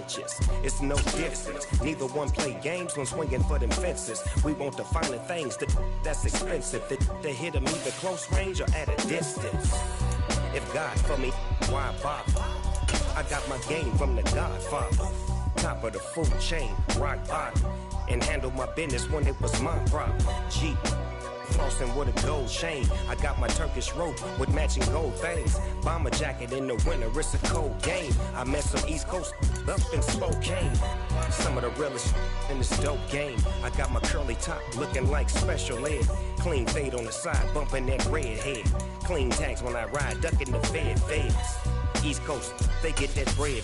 trenches. It's no difference. Neither one play games when swinging for them fences. We want the finer things that's expensive. They hit them either close range or at a distance. If God for me, why bother? I got my game from the Godfather. Top of the food chain, rock bottom. And handle my business when it was my problem. Jeep, flossing with a gold chain. I got my Turkish rope with matching gold things. Bomber jacket in the winter, it's a cold game. I met some East Coast up in Spokane. Some of the realest in this dope game. I got my curly top looking like special ed. Clean fade on the side, bumping that red head. Clean tags when I ride, ducking the feds. East Coast, they get that bread.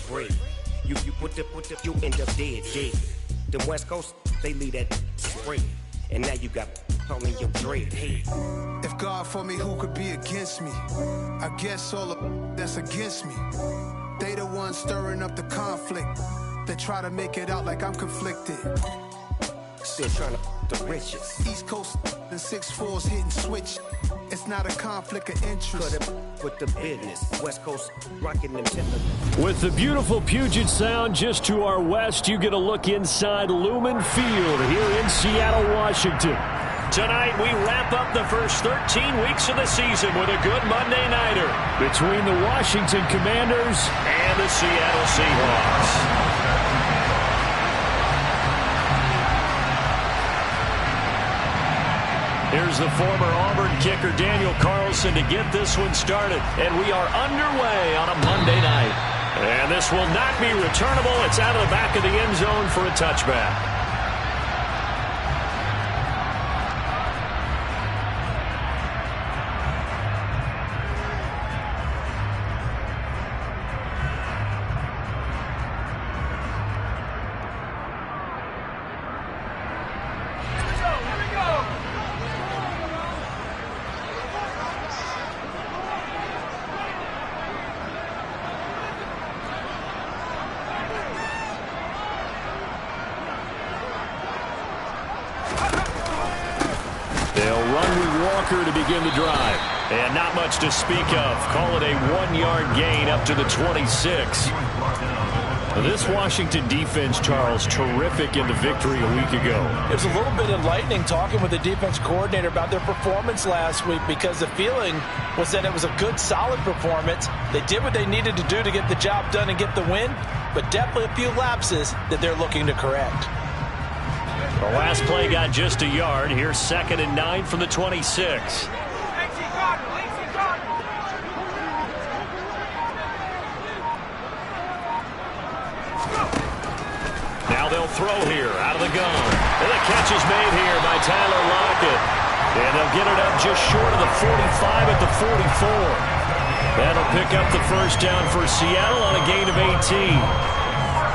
You you end up dead. The West Coast, they leave that spread. And now you got on your dread head. If God for me, who could be against me? I guess all of that's against me. They the ones stirring up the conflict. They try to make it out like I'm conflicted. Still trying to the riches. East Coast and 6'4's hitting switch. It's not a conflict of interest. Cut it with the business. West Coast rocking them timber. With the beautiful Puget Sound just to our west, you get a look inside Lumen Field here in Seattle, Washington. Tonight, we wrap up the first 13 weeks of the season with a good Monday nighter between the Washington Commanders and the Seattle Seahawks. Here's the former Auburn kicker Daniel Carlson to get this one started. And we are underway on a Monday night. And this will not be returnable. It's out of the back of the end zone for a touchback. To begin the drive. And not much to speak of. Call it a 1-yard gain up to the 26. This Washington defense, Charles, terrific in the victory a week ago. It was a little bit enlightening talking with the defense coordinator about their performance last week because the feeling was that it was a good, solid performance. They did what they needed to do to get the job done and get the win, but definitely a few lapses that they're looking to correct. The last play got just a yard. Here's 2nd and 9 from the 26. Now they'll throw here out of the gun. And the catch is made here by Tyler Lockett. And they'll get it up just short of the 45 at the 44. That'll pick up the first down for Seattle on a gain of 18.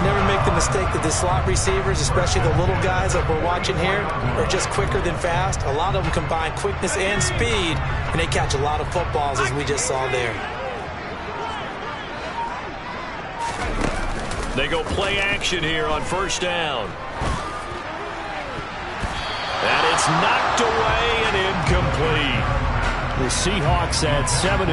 Never make the mistake that the slot receivers, especially the little guys like we're watching here, are just quicker than fast. A lot of them combine quickness and speed, and they catch a lot of footballs, as we just saw there. They go play action here on first down. And it's knocked away and incomplete. The Seahawks at 7-4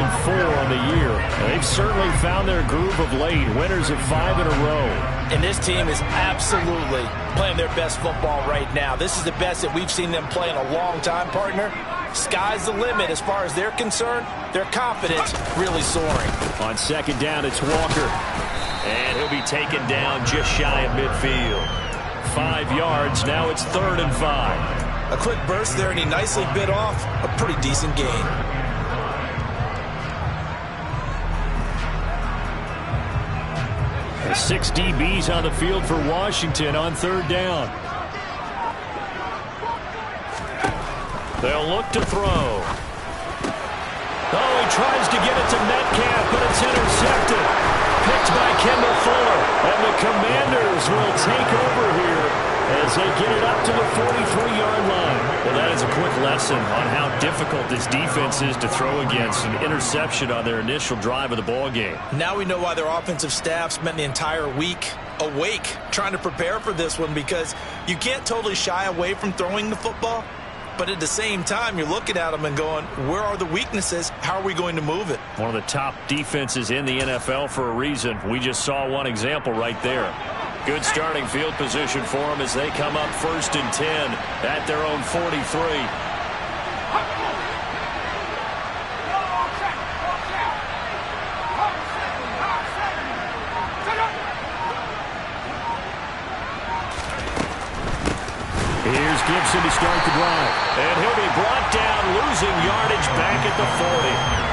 on the year. They've certainly found their groove of late. Winners of 5 in a row. And this team is absolutely playing their best football right now. This is the best that we've seen them play in a long time, partner. Sky's the limit as far as they're concerned. Their confidence really soaring. On 2nd down, it's Walker. And he'll be taken down just shy of midfield. 5 yards. Now it's 3rd and 5. A quick burst there, and he nicely bit off a pretty decent gain. The 6 DBs on the field for Washington on 3rd down. They'll look to throw. Oh, he tries to get it to Metcalf, but it's intercepted. Picked by Kendall Fuller. And the Commanders will take over here as they get it up to the 43-yard line. Well, that is a quick lesson on how difficult this defense is to throw against. An interception on their initial drive of the ball game. Now we know why their offensive staff spent the entire week awake trying to prepare for this one, because you can't totally shy away from throwing the football. But at the same time, you're looking at them and going, where are the weaknesses? How are we going to move it? One of the top defenses in the NFL for a reason. We just saw one example right there. Good starting field position for them as they come up 1st and 10 at their own 43. Here's Gibson to start the drive. And he'll be brought down, losing yardage back at the 40.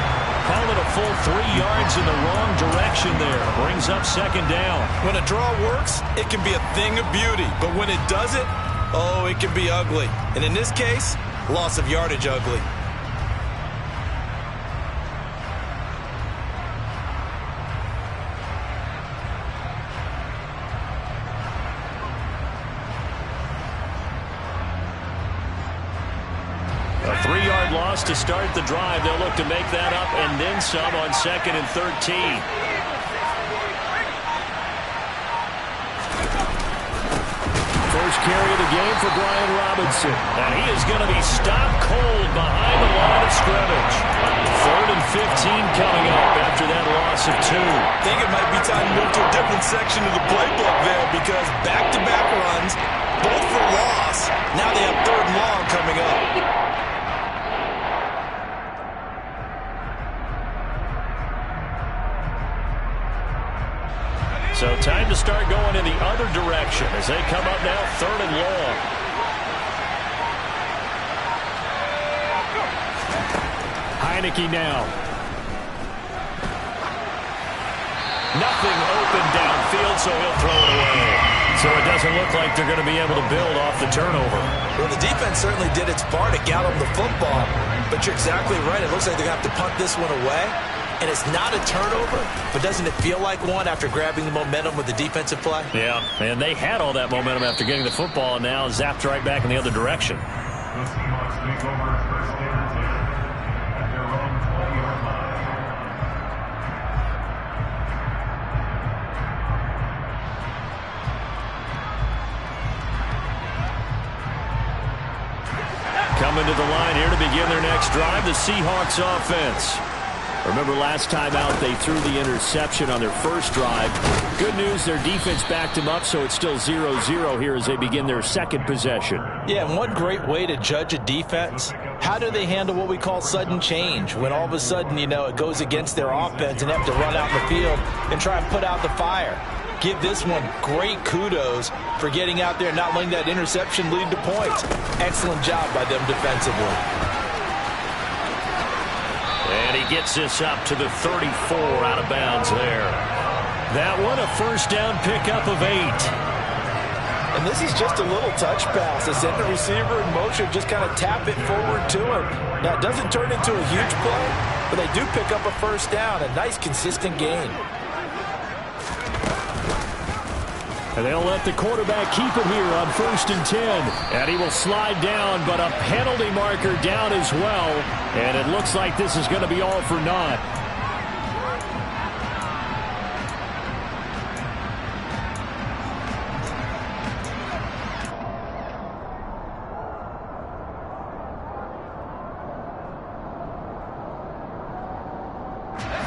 Call it a full 3 yards in the wrong direction there. Brings up 2nd down. When a draw works, it can be a thing of beauty. But when it doesn't, oh, it can be ugly. And in this case, loss of yardage ugly. A 3-yard loss to start the drive. They'll look to make that up and then some on 2nd and 13. First carry of the game for Brian Robinson. And he is going to be stopped cold behind the line of scrimmage. 3rd and 15 coming up after that loss of 2. I think it might be time to move to a different section of the playbook there because back-to-back runs, both for loss. Now they have 3rd and long coming up. So time to start going in the other direction as they come up now 3rd and long. Heineke now. Nothing open downfield, so he'll throw it away. So it doesn't look like they're going to be able to build off the turnover. Well, the defense certainly did its part to get them the football. But you're exactly right. It looks like they're going to have to punt this one away. And it's not a turnover, but doesn't it feel like one after grabbing the momentum with the defensive play? Yeah, and they had all that momentum after getting the football and now zapped right back in the other direction. The Seahawks take over 1st and 10 at their own 20-yard line. Coming to the line here to begin their next drive, the Seahawks offense. Remember last time out they threw the interception on their first drive. Good news, their defense backed them up, so it's still 0-0 here as they begin their 2nd possession. Yeah, and one great way to judge a defense, how do they handle what we call sudden change? When all of a sudden, you know, it goes against their offense and they have to run out in the field and try and put out the fire. Give this one great kudos for getting out there and not letting that interception lead to points. Excellent job by them defensively. And he gets this up to the 34 out of bounds there. That one, a 1st down pickup of 8. And this is just a little touch pass. They send the receiver in motion, just kind of tap it forward to him. Now, it doesn't turn into a huge play, but they do pick up a 1st down. A nice, consistent gain. And they'll let the quarterback keep it here on 1st and 10. And he will slide down, but a penalty marker down as well. And it looks like this is going to be all for naught.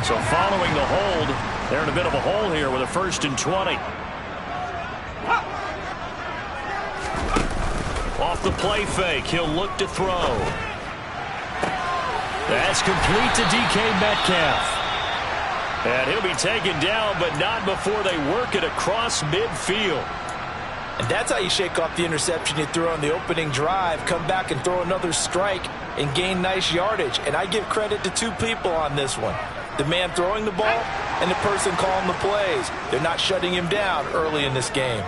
So following the hold, they're in a bit of a hole here with a 1st and 20. Off the play fake, he'll look to throw. That's complete to DK Metcalf. And he'll be taken down, but not before they work it across midfield. And that's how you shake off the interception you threw on the opening drive, come back and throw another strike and gain nice yardage. And I give credit to 2 people on this one. The man throwing the ball and the person calling the plays. They're not shutting him down early in this game.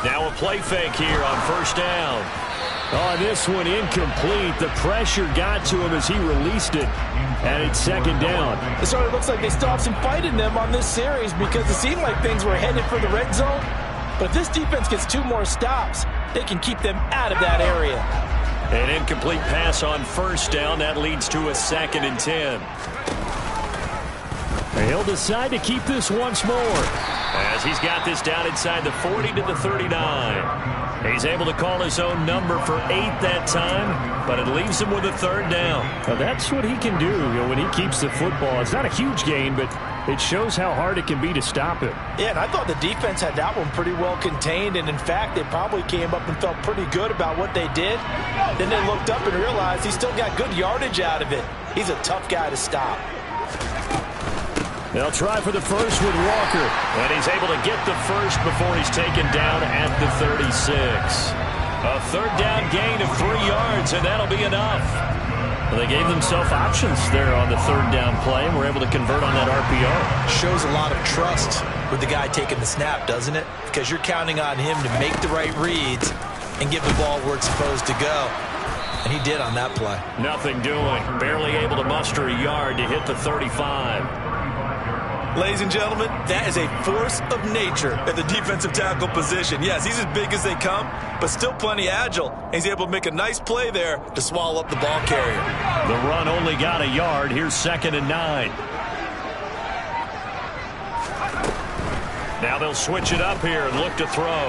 Now a play fake here on 1st down. Oh, this one incomplete. The pressure got to him as he released it, and it's 2nd down. It sort of looks like they still have some fight in them on this series because it seemed like things were headed for the red zone. But if this defense gets 2 more stops, they can keep them out of that area. An incomplete pass on 1st down. That leads to a 2nd and 10. He'll decide to keep this once more as he's got this down inside the 40 to the 39. He's able to call his own number for 8 that time, but it leaves him with a 3rd down. Now that's what he can do when he keeps the football. It's not a huge gain, but It shows how hard it can be to stop him. Yeah, and I thought the defense had that one pretty well contained, and in fact, they probably came up and felt pretty good about what they did. Then they looked up and realized he still got good yardage out of it. He's a tough guy to stop. They'll try for the first with Walker, and he's able to get the first before he's taken down at the 36. A third down gain of 3 yards, and that'll be enough. Well, they gave themselves options there on the third down play, and were able to convert on that RPO. Shows a lot of trust with the guy taking the snap, doesn't it? Because you're counting on him to make the right reads and give the ball where it's supposed to go. And he did on that play. Nothing doing. Barely able to muster a yard to hit the 35. Ladies and gentlemen, that is a force of nature at the defensive tackle position. Yes, he's as big as they come, but still plenty agile. He's able to make a nice play there to swallow up the ball carrier. The run only got a yard. Here's 2nd and 9. Now they'll switch it up here and look to throw.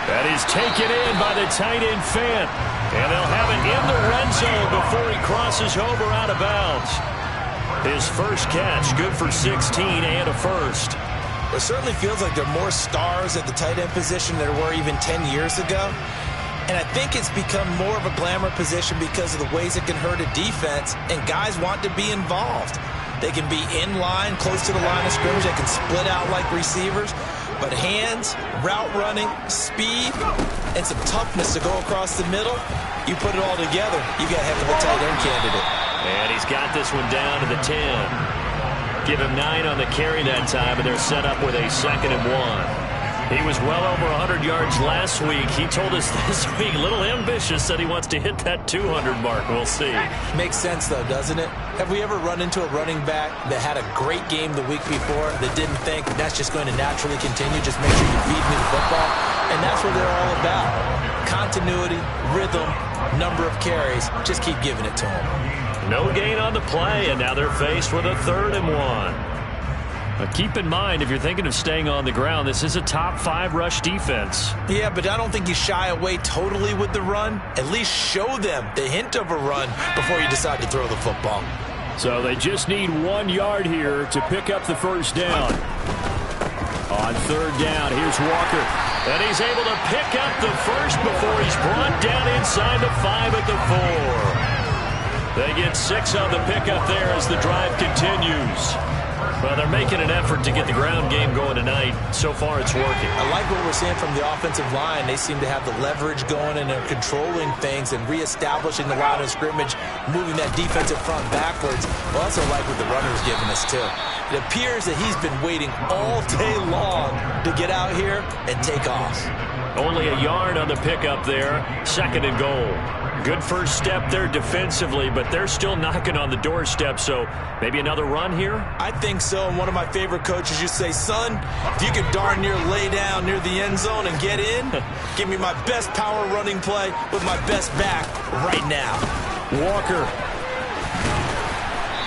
That is taken in by the tight end Fant. And they'll have it in the red zone before he crosses over out of bounds. His first catch, good for 16 and a first. It certainly feels like there are more stars at the tight end position than there were even 10 years ago. And I think it's become more of a glamour position because of the ways it can hurt a defense, and guys want to be involved. They can be in line, close to the line of scrimmage. They can split out like receivers. But hands, route running, speed, and some toughness to go across the middle, you put it all together, you got a heck of a tight end candidate. And he's got this one down to the 10. Give him 9 on the carry that time, and they're set up with a 2nd and 1. He was well over 100 yards last week. He told us this week, a little ambitious, said he wants to hit that 200 mark. We'll see. Makes sense, though, doesn't it? Have we ever run into a running back that had a great game the week before that didn't think that's just going to naturally continue? Just make sure you feed me the football. And that's what they're all about. Continuity, rhythm, number of carries. Just keep giving it to them. No gain on the play, and now they're faced with a 3rd and 1. But keep in mind, if you're thinking of staying on the ground, this is a top 5 rush defense. Yeah, but I don't think you shy away totally with the run. At least show them the hint of a run before you decide to throw the football. So they just need 1 yard here to pick up the first down. On 3rd down, here's Walker. And he's able to pick up the first before he's brought down inside the 5 at the 4. They get 6 on the pickup there as the drive continues. Well, they're making an effort to get the ground game going tonight. So far, it's working. I like what we're seeing from the offensive line. They seem to have the leverage going, and they're controlling things and reestablishing the line of scrimmage, moving that defensive front backwards. I also like what the runner's giving us, too. It appears that he's been waiting all day long to get out here and take off. Only a yard on the pickup there. 2nd and goal. Good first step there defensively, but they're still knocking on the doorstep, so maybe another run here? I think so, and one of my favorite coaches used to say, son, if you could darn near lay down near the end zone and get in, give me my best power running play with my best back right now. Walker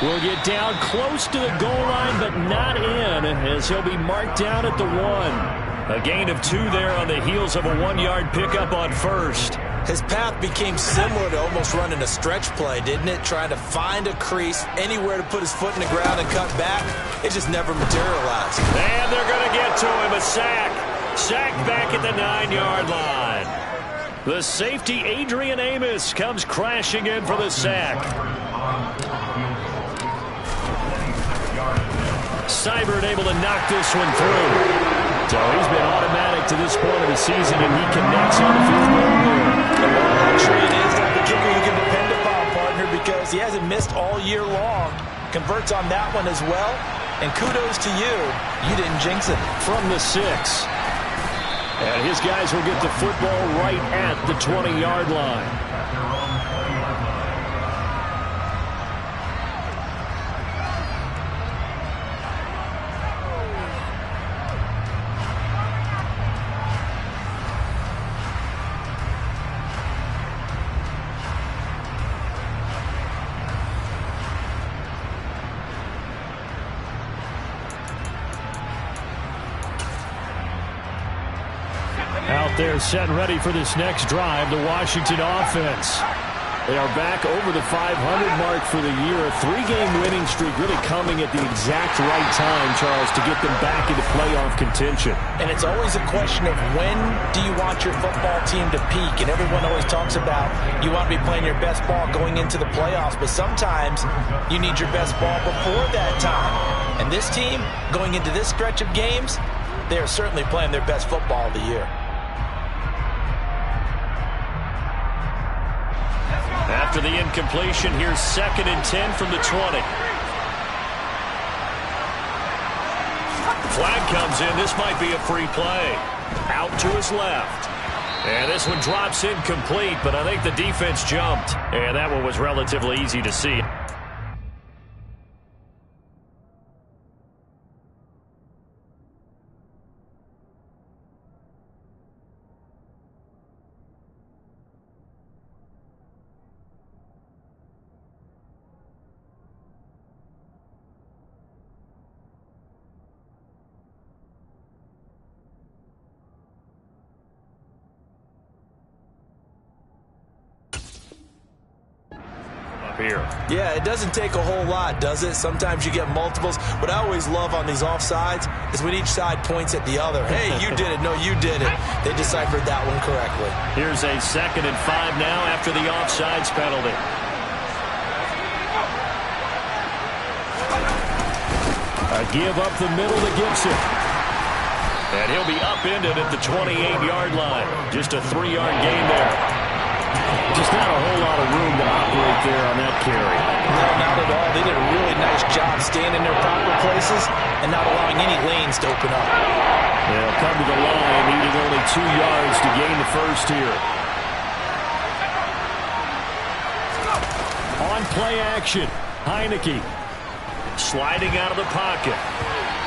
will get down close to the goal line, but not in, as he'll be marked down at the 1. A gain of 2 there on the heels of a 1-yard pickup on first. His path became similar to almost running a stretch play, didn't it? Trying to find a crease, anywhere to put his foot in the ground and cut back. It just never materialized. And they're going to get to him, a sack. Sacked back at the 9-yard line. The safety, Adrian Amos, comes crashing in for the sack. Seibert able to knock this one through. So he's been automatic to this point of the season, and he connects on the field goal here. I'm sure it is like a kicker you can depend upon, partner, because he hasn't missed all year long. Converts on that one as well. And kudos to you. You didn't jinx it. From the 6. And his guys will get the football right at the 20-yard line. Out there set and ready for this next drive, the Washington offense. They are back over the 500 mark for the year. A 3-game winning streak really coming at the exact right time, Charles, to get them back into playoff contention. And it's always a question of when do you want your football team to peak? And everyone always talks about you want to be playing your best ball going into the playoffs, but sometimes you need your best ball before that time. And this team, going into this stretch of games, they are certainly playing their best football of the year. After the incompletion, here's 2nd and 10 from the 20. Flag comes in. This might be a free play. Out to his left. And this one drops incomplete, but I think the defense jumped. And that one was relatively easy to see. Here. Yeah, it doesn't take a whole lot, does it? Sometimes you get multiples. What I always love on these offsides is when each side points at the other. Hey, you did it. No, you did it. They deciphered that one correctly. Here's a 2nd and 5 now after the offsides penalty. A give up the middle to Gibson. And he'll be upended at the 28-yard line. Just a 3-yard gain there. Just not a whole lot of room to operate there on that carry. No, not at all. They did a really nice job staying in their proper places and not allowing any lanes to open up. They'll come to the line, needing only 2 yards to gain the first here. On play action, Heineke sliding out of the pocket.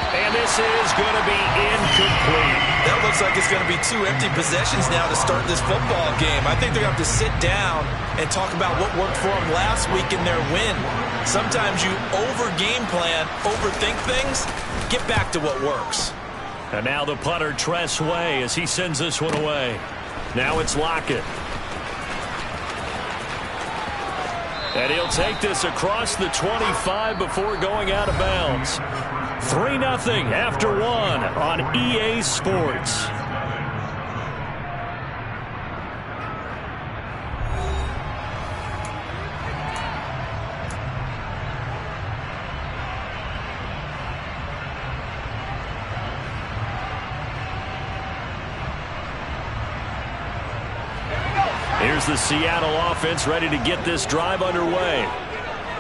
And this is going to be incomplete. That looks like it's going to be 2 empty possessions now to start this football game. I think they're going to have to sit down and talk about what worked for them last week in their win. Sometimes you over-game plan, overthink things, get back to what works. And now the punter, Tress Way, as he sends this one away. Now it's Lockett. And he'll take this across the 25 before going out of bounds. 3-0 after 1 on EA Sports. Here's the Seattle offense ready to get this drive underway.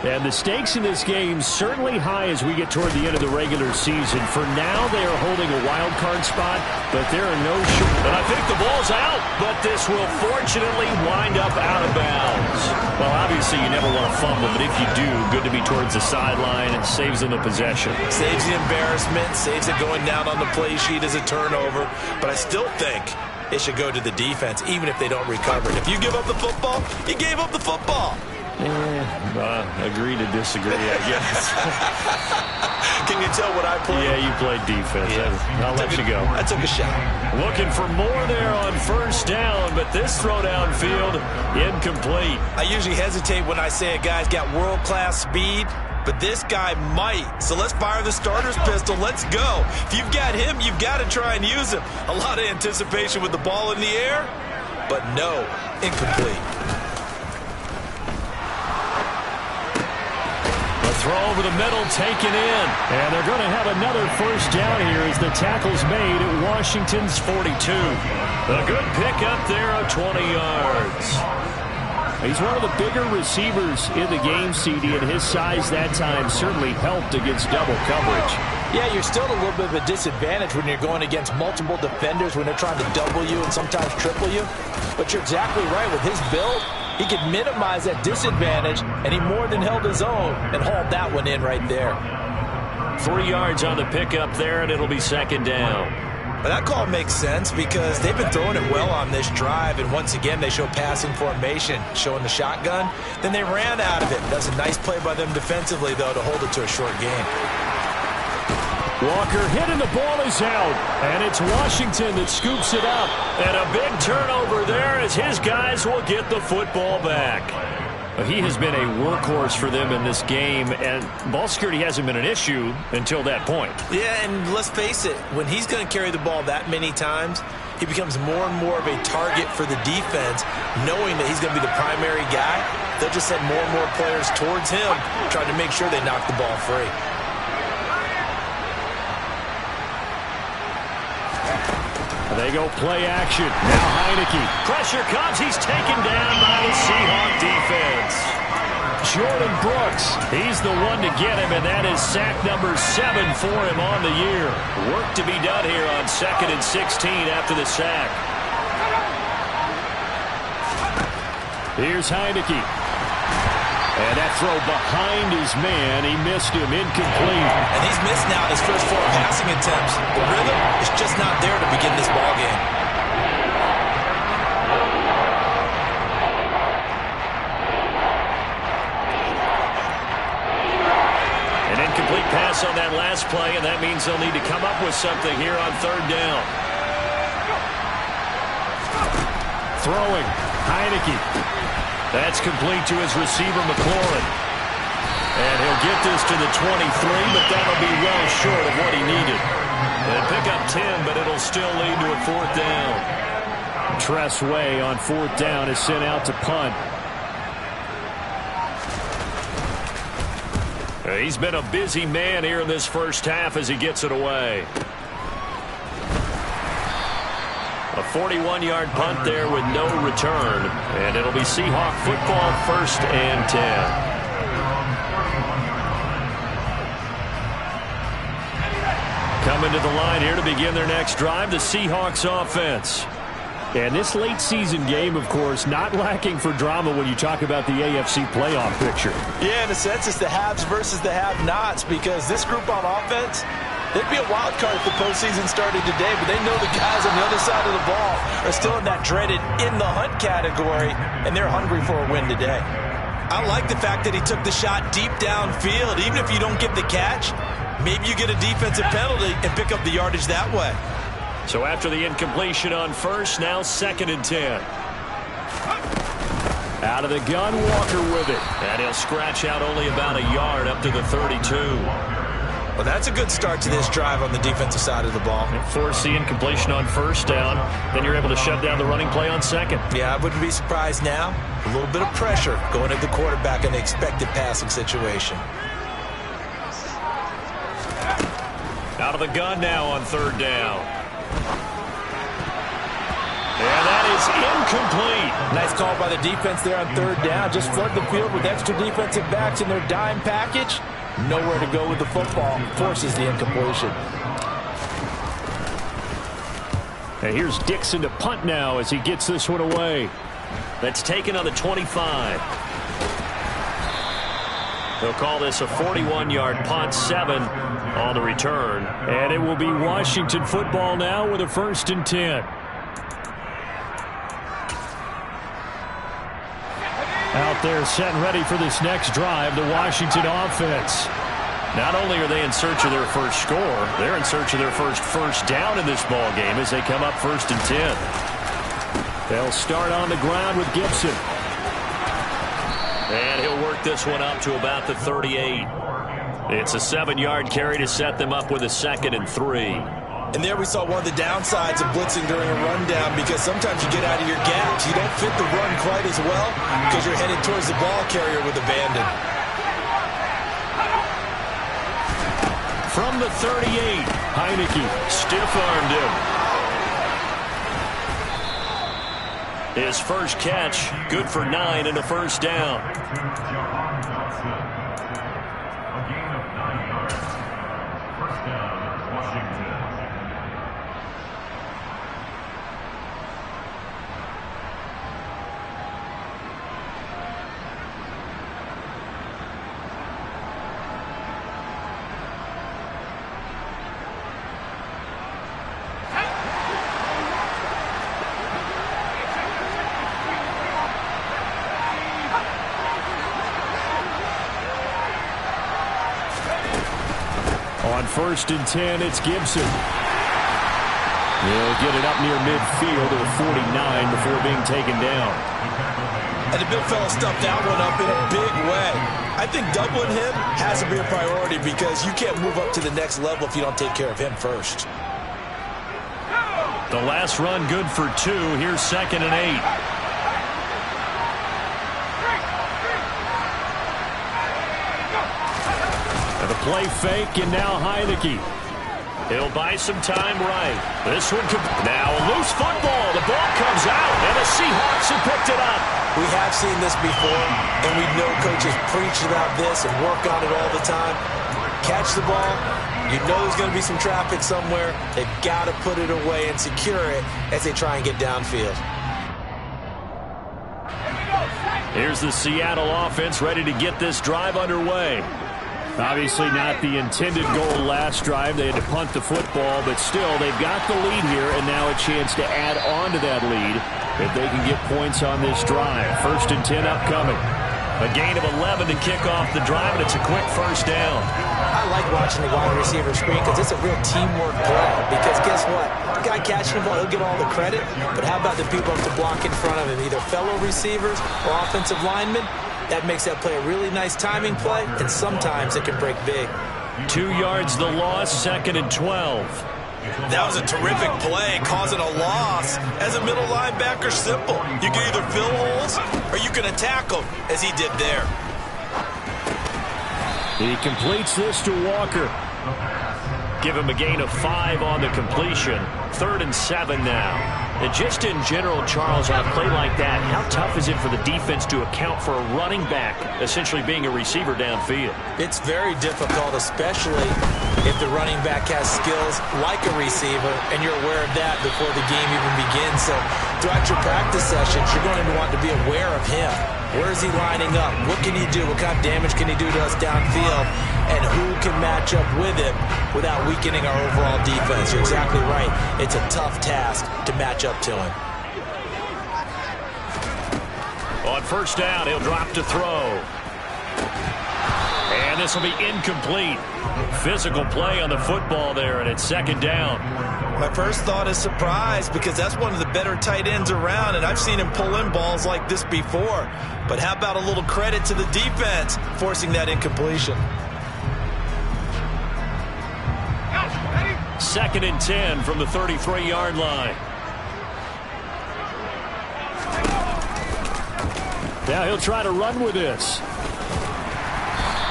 And the stakes in this game certainly high as we get toward the end of the regular season. For now, they are holding a wild card spot, but there are no sure. And I think the ball's out, but this will fortunately wind up out of bounds. Well, obviously, you never want to fumble, but if you do, good to be towards the sideline. It saves them the possession. Saves the embarrassment, saves it going down on the play sheet as a turnover. But I still think it should go to the defense, even if they don't recover it. If you give up the football, you gave up the football. Agree to disagree, I guess. Can you tell what I played? Yeah, you played defense. Yeah. I'll let you go. I took a shot. Looking for more there on first down, but this throw downfield, incomplete. I usually hesitate when I say a guy's got world-class speed, but this guy might. So let's fire the starter's pistol. Let's go. If you've got him, you've got to try and use him. A lot of anticipation with the ball in the air, but no, incomplete. Throw over the middle, taken in. And they're going to have another first down here as the tackle's made at Washington's 42. A good pickup there of 20 yards. He's one of the bigger receivers in the game, CD, and his size that time certainly helped against double coverage. Yeah, you're still at a little bit of a disadvantage when you're going against multiple defenders when they're trying to double you and sometimes triple you. But you're exactly right. With his build, he could minimize that disadvantage, and he more than held his own and hauled that one in right there. 3 yards on the pickup there, and it'll be second down. But that call makes sense because they've been throwing it well on this drive, and once again they show passing formation, showing the shotgun. Then they ran out of it. That's a nice play by them defensively, though, to hold it to a short game. Walker hit and the ball is out. And it's Washington that scoops it up. And a big turnover there as his guys will get the football back. He has been a workhorse for them in this game, and ball security hasn't been an issue until that point. Yeah, and let's face it, when he's going to carry the ball that many times, he becomes more and more of a target for the defense, knowing that he's going to be the primary guy. They'll just send more and more players towards him, trying to make sure they knock the ball free. They go play action. Now Heineke. Pressure comes. He's taken down by the Seahawk defense. Jordan Brooks. He's the one to get him, and that is sack number 7 for him on the year. Work to be done here on 2nd and 16 after the sack. Here's Heineke. And that throw behind his man, he missed him, incomplete. And he's missed now his first 4 passing attempts. The rhythm is just not there to begin this ball game. An incomplete pass on that last play, and that means they'll need to come up with something here on 3rd down. Throwing, Heineke. That's complete to his receiver, McLaurin. And he'll get this to the 23, but that'll be well short of what he needed. And pick up 10, but it'll still lead to a 4th down. Tress Way on 4th down is sent out to punt. He's been a busy man here in this first half as he gets it away. A 41-yard punt there with no return. And it'll be Seahawk football, 1st and 10. Coming to the line here to begin their next drive, the Seahawks offense. And this late season game, of course, not lacking for drama when you talk about the AFC playoff picture. Yeah, in a sense, it's the haves versus the have-nots, because this group on offense, they'd be a wild card if the postseason started today, but they know the guys on the other side of the ball are still in that dreaded in-the-hunt category, and they're hungry for a win today. I like the fact that he took the shot deep downfield. Even if you don't get the catch, maybe you get a defensive penalty and pick up the yardage that way. So after the incompletion on 1st, now 2nd and 10. Out of the gun, Walker with it. And he'll scratch out only about a yard up to the 32. Well, that's a good start to this drive on the defensive side of the ball. Force the incompletion on 1st down. Then you're able to shut down the running play on 2nd. Yeah, I wouldn't be surprised now. A little bit of pressure going at the quarterback in the expected passing situation. Out of the gun now on 3rd down. And that is incomplete. Nice call by the defense there on 3rd down. Just flood the field with extra defensive backs in their dime package. Nowhere to go with the football. Forces the incompletion. And here's Dixon to punt now as he gets this one away. That's taken on the 25. They'll call this a 41-yard punt, 7 on the return. And it will be Washington football now with a 1st and 10. Out there set and ready for this next drive, the Washington offense. Not only are they in search of their first score, they're in search of their first down in this ball game as they come up 1st and 10. They'll start on the ground with Gibson. And he'll work this one up to about the 38. It's a 7-yard carry to set them up with a 2nd and 3. And there we saw one of the downsides of blitzing during a rundown, because sometimes you get out of your gaps. You don't fit the run quite as well because you're headed towards the ball carrier with abandon. From the 38, Heineke stiff-armed him. His first catch, good for 9 and a 1st down. A gain of 9 yards. 1st down, Washington. On 1st and 10, it's Gibson. He'll get it up near midfield to the 49 before being taken down. And the big fella stuffed that one up in a big way. I think doubling him has to be a priority because you can't move up to the next level if you don't take care of him first. The last run good for 2. Here's 2nd and 8. And the play fake, and now Heineke. He'll buy some time right. This one could... Now a loose football. The ball comes out, and the Seahawks have picked it up. We have seen this before, and we know coaches preach about this and work on it all the time. Catch the ball. You know there's going to be some traffic somewhere. They've got to put it away and secure it as they try and get downfield. Here's the Seattle offense ready to get this drive underway. Obviously not the intended goal last drive. They had to punt the football, but still they've got the lead here, and now a chance to add on to that lead if they can get points on this drive. 1st and 10 upcoming. A gain of 11 to kick off the drive, and it's a quick first down. I like watching the wide receiver screen because it's a real teamwork play. Because guess what? The guy catching the ball, he'll get all the credit. But how about the people up to block in front of him, either fellow receivers or offensive linemen? That makes that play a really nice timing play, and sometimes it can break big. 2 yards the loss, 2nd and 12. That was a terrific play, causing a loss. As a middle linebacker, simple. You can either fill holes or you can attack them, as he did there. He completes this to Walker. Give him a gain of 5 on the completion. 3rd and 7 now. And just in general, Charles, on a play like that, how tough is it for the defense to account for a running back essentially being a receiver downfield? It's very difficult, especially if the running back has skills like a receiver, and you're aware of that before the game even begins. So throughout your practice sessions, you're going to want to be aware of him. Where is he lining up? What can he do? What kind of damage can he do to us downfield? And who can match up with him without weakening our overall defense? You're exactly right. It's a tough task to match up to him. On 1st down, he'll drop to throw. And this will be incomplete. Physical play on the football there, and it's 2nd down. My first thought is surprise, because that's one of the better tight ends around, and I've seen him pull in balls like this before. But how about a little credit to the defense forcing that incompletion? 2nd and 10 from the 33-yard line. Now he'll try to run with this.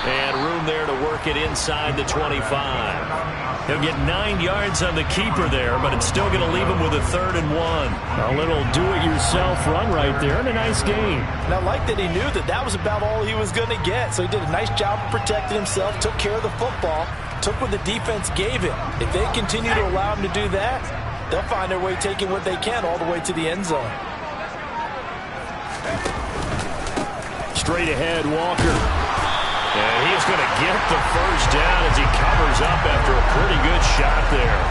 And room there to work it inside the 25. He'll get 9 yards on the keeper there, but it's still going to leave him with a 3rd and 1. A little do-it-yourself run right there, and a nice gain. And I like that he knew that that was about all he was going to get. So he did a nice job of protecting himself, took care of the football, took what the defense gave him. If they continue to allow him to do that, they'll find their way taking what they can all the way to the end zone. Straight ahead, Walker. And he's going to get the first down as he covers up after a pretty good shot there.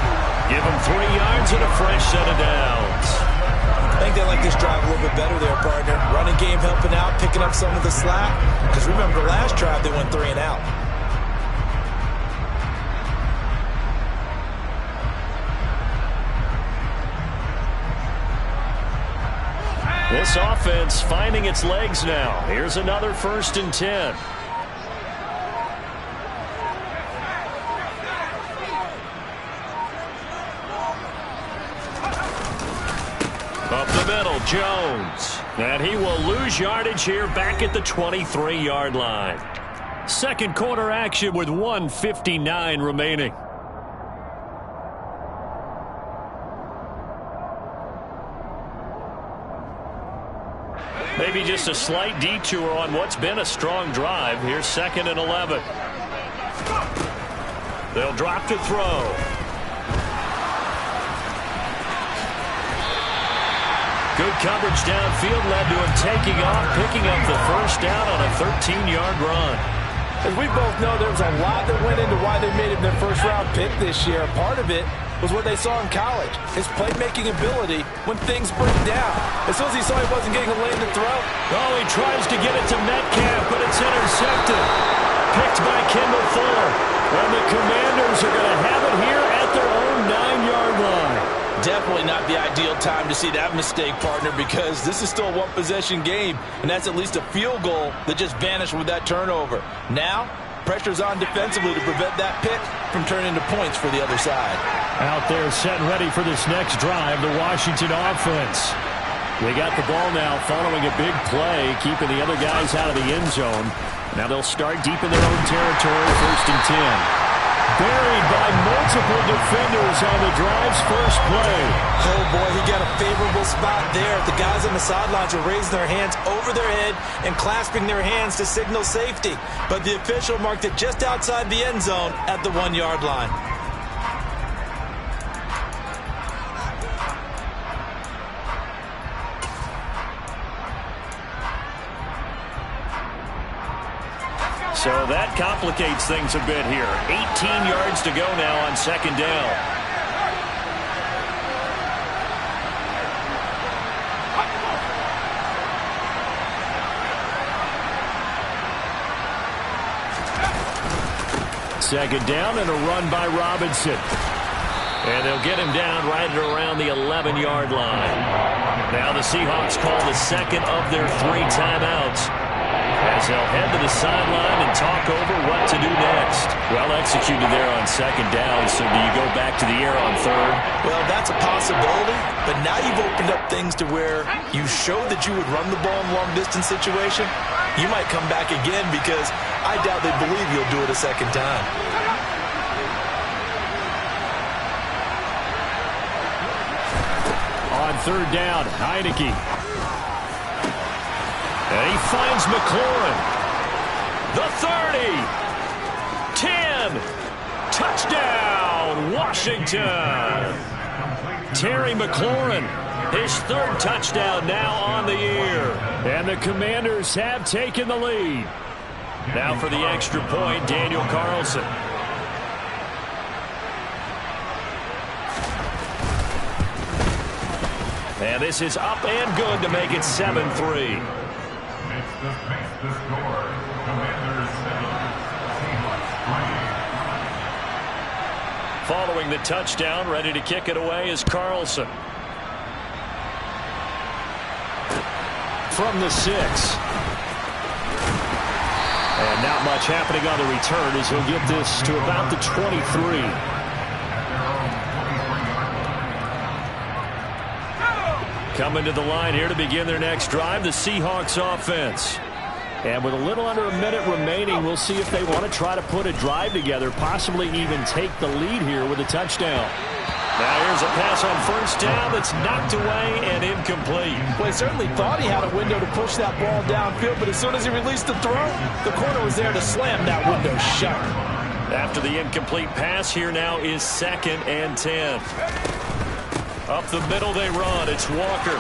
Give him 3 yards and a fresh set of downs. I think they like this drive a little bit better there, partner. Running game helping out, picking up some of the slack. Because remember, last drive they went 3 and out. This offense finding its legs now. Here's another 1st and 10. Up the middle, Jones. And he will lose yardage here back at the 23-yard line. Second quarter action with 1:59 remaining. Maybe just a slight detour on what's been a strong drive. Here's 2nd and 11. They'll drop to throw. Good coverage downfield led to him taking off, picking up the first down on a 13-yard run. As we both know, there was a lot that went into why they made him their first-round pick this year. Part of it was what they saw in college, his playmaking ability when things break down. As soon as he saw he wasn't getting a lane to throw. Oh, he tries to get it to Metcalf, but it's intercepted. Picked by Kendall Fuller. And the Commanders are going to have it here at their own 9-yard line. Definitely not the ideal time to see that mistake, partner, because this is still a one-possession game, and that's at least a field goal that just vanished with that turnover. Now, pressure's on defensively to prevent that pick from turning into points for the other side. Out there set and ready for this next drive, the Washington offense. They got the ball now following a big play, keeping the other guys out of the end zone. Now they'll start deep in their own territory, 1st and 10. Buried by multiple defenders on the drive's first play. Oh, boy, he got a favorable spot there. The guys on the sidelines are raising their hands over their head and clasping their hands to signal safety. But the official marked it just outside the end zone at the 1-yard line. So that complicates things a bit here. 18 yards to go now on 2nd down. Second down and a run by Robinson. And they'll get him down right at around the 11-yard line. Now the Seahawks call the second of their 3 timeouts, as they'll head to the sideline and talk over what to do next. Well executed there on 2nd down, so do you go back to the air on 3rd? Well, that's a possibility, but now you've opened up things to where you showed that you would run the ball in a long-distance situation. You might come back again because I doubt they believe you'll do it a second time. On 3rd down, Heineke. And he finds McLaurin. The 30. 10. Touchdown, Washington. Terry McLaurin, his 3rd touchdown now on the year. And the Commanders have taken the lead. Now for the extra point, Daniel Carlson. And this is up and good to make it 7-3. Following the touchdown, ready to kick it away is Carlson. From the 6. And not much happening on the return as he'll get this to about the 23. Coming to the line here to begin their next drive, the Seahawks offense. And with a little under a minute remaining, we'll see if they want to try to put a drive together, possibly even take the lead here with a touchdown. Now here's a pass on 1st down that's knocked away and incomplete. Well, he certainly thought he had a window to push that ball downfield, but as soon as he released the throw, the corner was there to slam that window shut. After the incomplete pass, here now is 2nd and 10. Up the middle they run. It's Walker.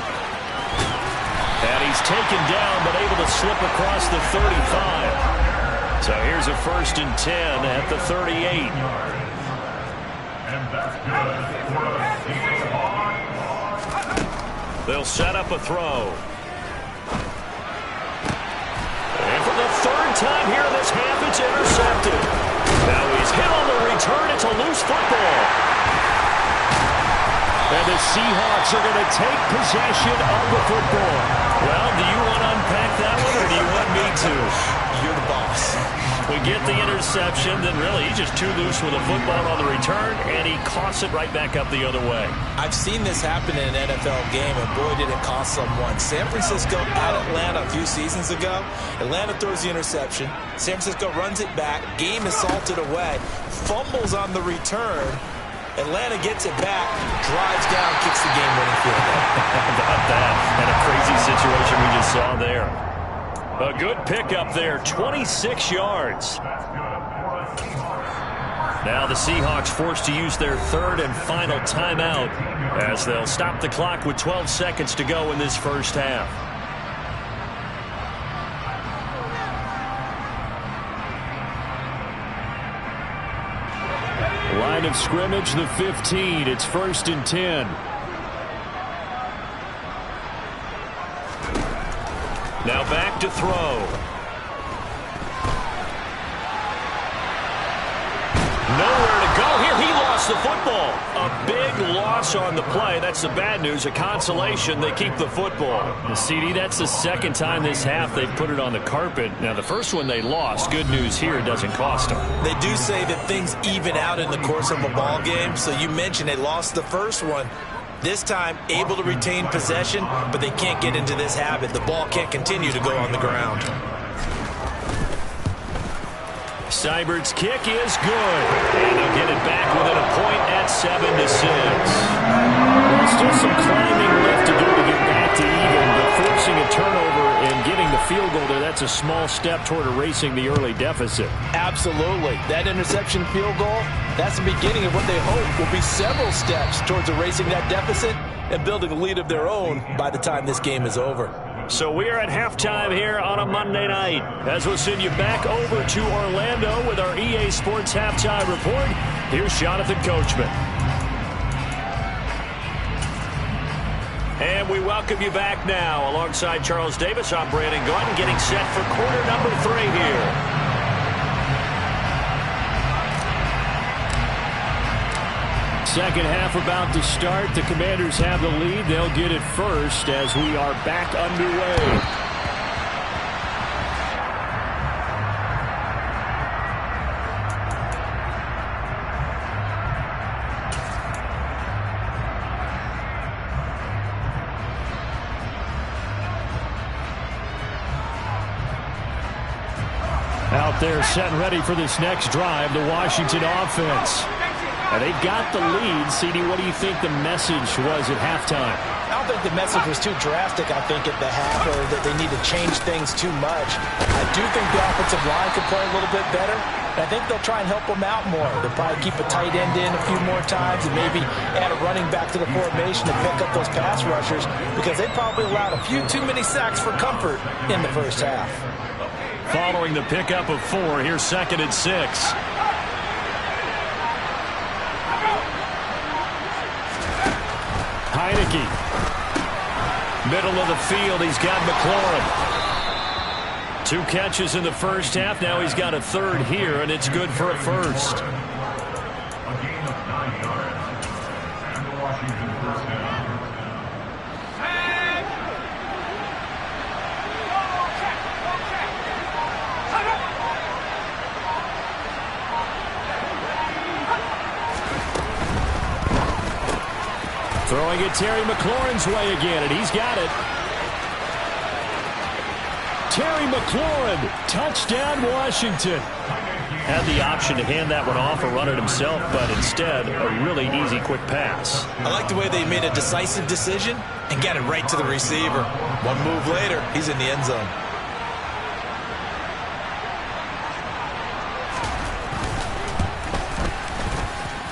And he's taken down, but able to slip across the 35. So here's a 1st and 10 at the 38. They'll set up a throw. And for the 3rd time here in this half, it's intercepted. Now he's hit on the return. It's a loose football. And the Seahawks are going to take possession of the football. Well, do you want to unpack that one, or do you want me to? You're the boss. We get the interception, then really he's just too loose with a football on the return, and he coughs it right back up the other way. I've seen this happen in an NFL game, and boy, did it cost someone. San Francisco at Atlanta a few seasons ago. Atlanta throws the interception. San Francisco runs it back. Game is salted away. Fumbles on the return. Atlanta gets it back, drives down, kicks the game-winning field goal. About that, and a crazy situation we just saw there. A good pickup there, 26 yards. Now the Seahawks forced to use their 3rd and final timeout as they'll stop the clock with 12 seconds to go in this first half. Line of scrimmage, the 15. It's 1st and 10. Now back to throw. Nowhere to go here. He lost the football. A big loss loss on the play. That's the bad news. A consolation, they keep the football. CD, that's the second time this half they've put it on the carpet. Now, the first one they lost. Good news here, it doesn't cost them. They do say that things even out in the course of a ball game. So you mentioned they lost the first one. This time, able to retain possession, but they can't get into this habit. The ball can't continue to go on the ground. Seibert's kick is good. And they'll get it back within a point at 7-6. Well, still some climbing left to do to get back to even, but forcing a turnover and getting the field goal there, that's a small step toward erasing the early deficit. Absolutely. That interception field goal, that's the beginning of what they hope will be several steps towards erasing that deficit and building a lead of their own by the time this game is over. So we are at halftime here on a Monday night, as we'll send you back over to Orlando with our EA Sports Halftime Report. Here's Jonathan Coachman. And we welcome you back now. Alongside Charles Davis, I'm Brandon Gordon, getting set for quarter number 3 here. Second half about to start. The Commanders have the lead. They'll get it first as we are back underway. Out there setting ready for this next drive, the Washington offense. And they've got the lead. CD, what do you think the message was at halftime? I don't think the message was too drastic, I think, at the half, or that they need to change things too much. I do think the offensive line could play a little bit better. I think they'll try and help them out more. They'll probably keep a tight end in a few more times and maybe add a running back to the formation to pick up those pass rushers, because they probably allowed a few too many sacks for comfort in the first half. Following the pickup of 4, here's 2nd and 6. Heineke. Middle of the field, he's got McLaurin. 2 catches in the first half. Now he's got a 3rd here, and it's good for a first. A gain of 9 yards. And the Washington first down. Throwing it Terry McLaurin's way again, and he's got it. Terry McLaurin, touchdown Washington. Had the option to hand that one off or run it himself, but instead, a really easy, quick pass. I like the way they made a decisive decision and got it right to the receiver. One move later, he's in the end zone.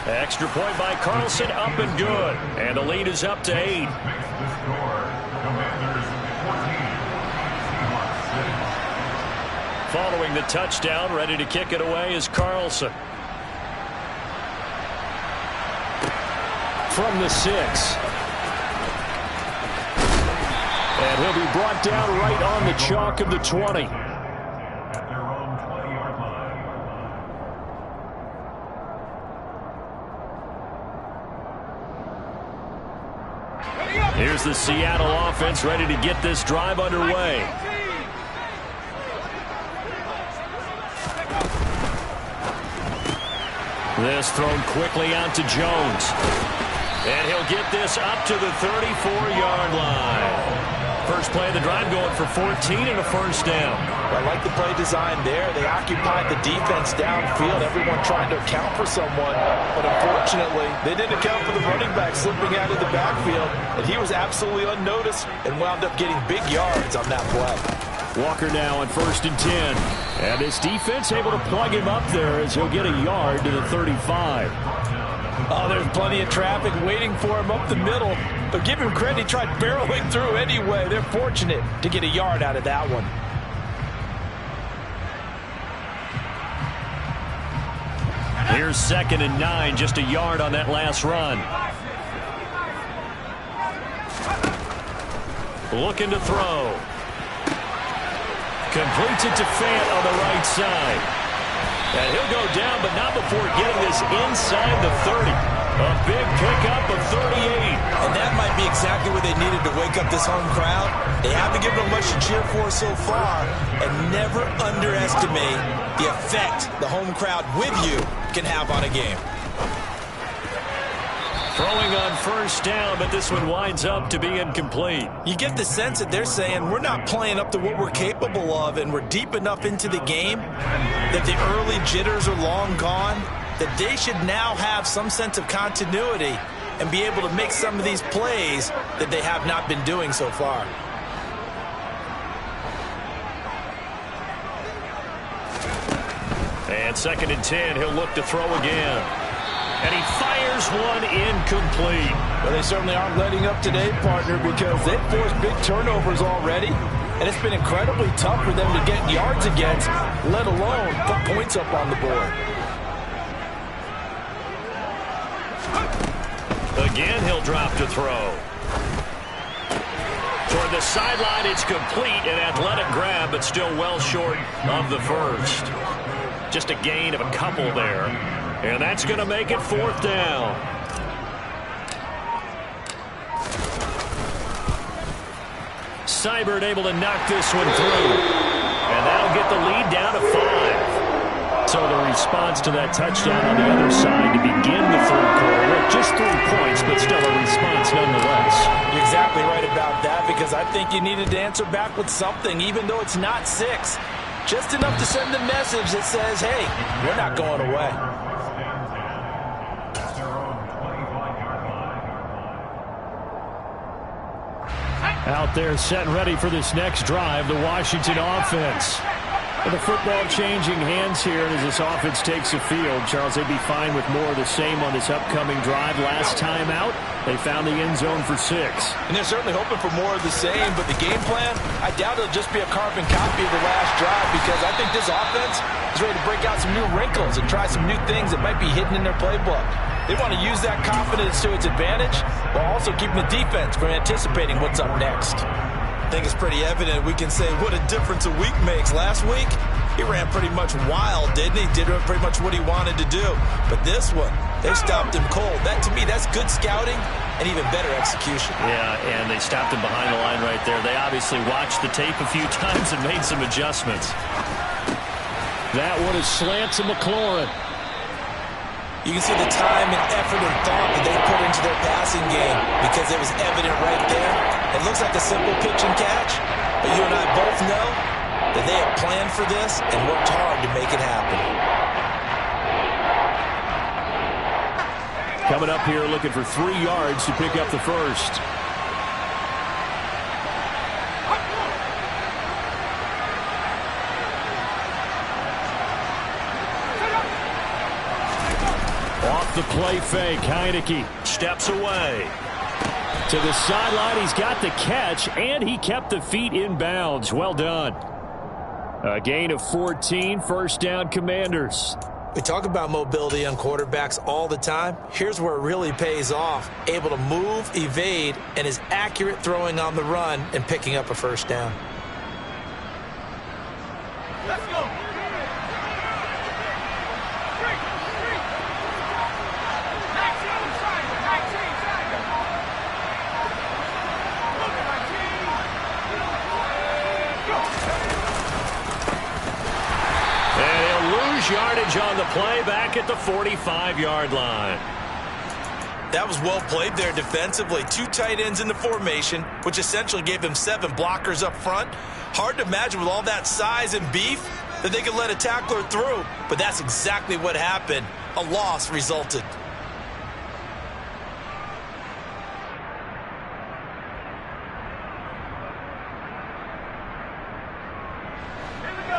Extra point by Carlson, up and good. And the lead is up to 8. Makes the score. Commanders 14. Seahawks 6. Following the touchdown, ready to kick it away is Carlson. From the 6. And he'll be brought down right on the chalk of the 20. At their own 20-yard line. Here's the Seattle offense ready to get this drive underway. This thrown quickly out to Jones. And he'll get this up to the 34-yard line. First play of the drive going for 14 and a first down. I like the play design there. They occupied the defense downfield, everyone trying to account for someone. But unfortunately, they didn't account for the running back slipping out of the backfield. And he was absolutely unnoticed and wound up getting big yards on that play. Walker now on 1st and 10. And this defense able to plug him up there as he'll get a yard to the 35. Oh, there's plenty of traffic waiting for him up the middle. But give him credit, he tried barreling through anyway. They're fortunate to get a yard out of that one. Here's 2nd and 9, just a yard on that last run. Looking to throw. Completes it to Fant on the right side. And he'll go down, but not before getting this inside the 30. A big pickup of 38 exactly what they needed to wake up this home crowd. They haven't given them much to cheer for so far, and never underestimate the effect the home crowd with you can have on a game. Throwing on first down, but this one winds up to be incomplete. You get the sense that they're saying we're not playing up to what we're capable of, and we're deep enough into the game that the early jitters are long gone, that they should now have some sense of continuity and be able to make some of these plays that they have not been doing so far. And 2nd and 10, he'll look to throw again. And he fires one incomplete. Well, they certainly aren't letting up today, partner, because they've forced big turnovers already. And it's been incredibly tough for them to get yards against, let alone put points up on the board. Again, he'll drop to throw. Toward the sideline, it's complete. An athletic grab, but still well short of the first. Just a gain of a couple there. And that's going to make it 4th down. Seibert able to knock this one through. And that'll get the lead down to 5. So the response to that touchdown on the other side to begin the 3rd quarter. Look, just 3 points, but still a response nonetheless. You're exactly right about that, because I think you needed to answer back with something, even though it's not 6. Just enough to send the message that says, hey, we're not going away. Out there set and ready for this next drive, the Washington offense. With the football changing hands here as this offense takes the field. Charles, they'd be fine with more of the same on this upcoming drive. Last time out, they found the end zone for 6. And they're certainly hoping for more of the same, but the game plan, I doubt it'll just be a carbon copy of the last drive, because I think this offense is ready to break out some new wrinkles and try some new things that might be hidden in their playbook. They want to use that confidence to its advantage while also keeping the defense from anticipating what's up next. I think it's pretty evident we can say what a difference a week makes. Last week, he ran pretty much wild, didn't he? Did pretty much what he wanted to do. But this one, they stopped him cold. That, to me, that's good scouting and even better execution. Yeah, and they stopped him behind the line right there. They obviously watched the tape a few times and made some adjustments. That one is slant to McLaurin. You can see the time and effort and thought that they put into their passing game, because it was evident right there. It looks like a simple pitch and catch, but you and I both know that they have planned for this and worked hard to make it happen. Coming up here looking for 3 yards to pick up the first. Off the play fake, Heineke steps away. To the sideline, he's got the catch, and he kept the feet in bounds. Well done. A gain of 14, first down, Commanders. We talk about mobility on quarterbacks all the time. Here's where it really pays off. Able to move, evade, and is accurate throwing on the run and picking up a first down. Let's go. Yardage on the play back at the 45-yard line. That was well played there defensively. 2 tight ends in the formation, which essentially gave them 7 blockers up front. Hard to imagine with all that size and beef that they could let a tackler through, but that's exactly what happened. A loss resulted.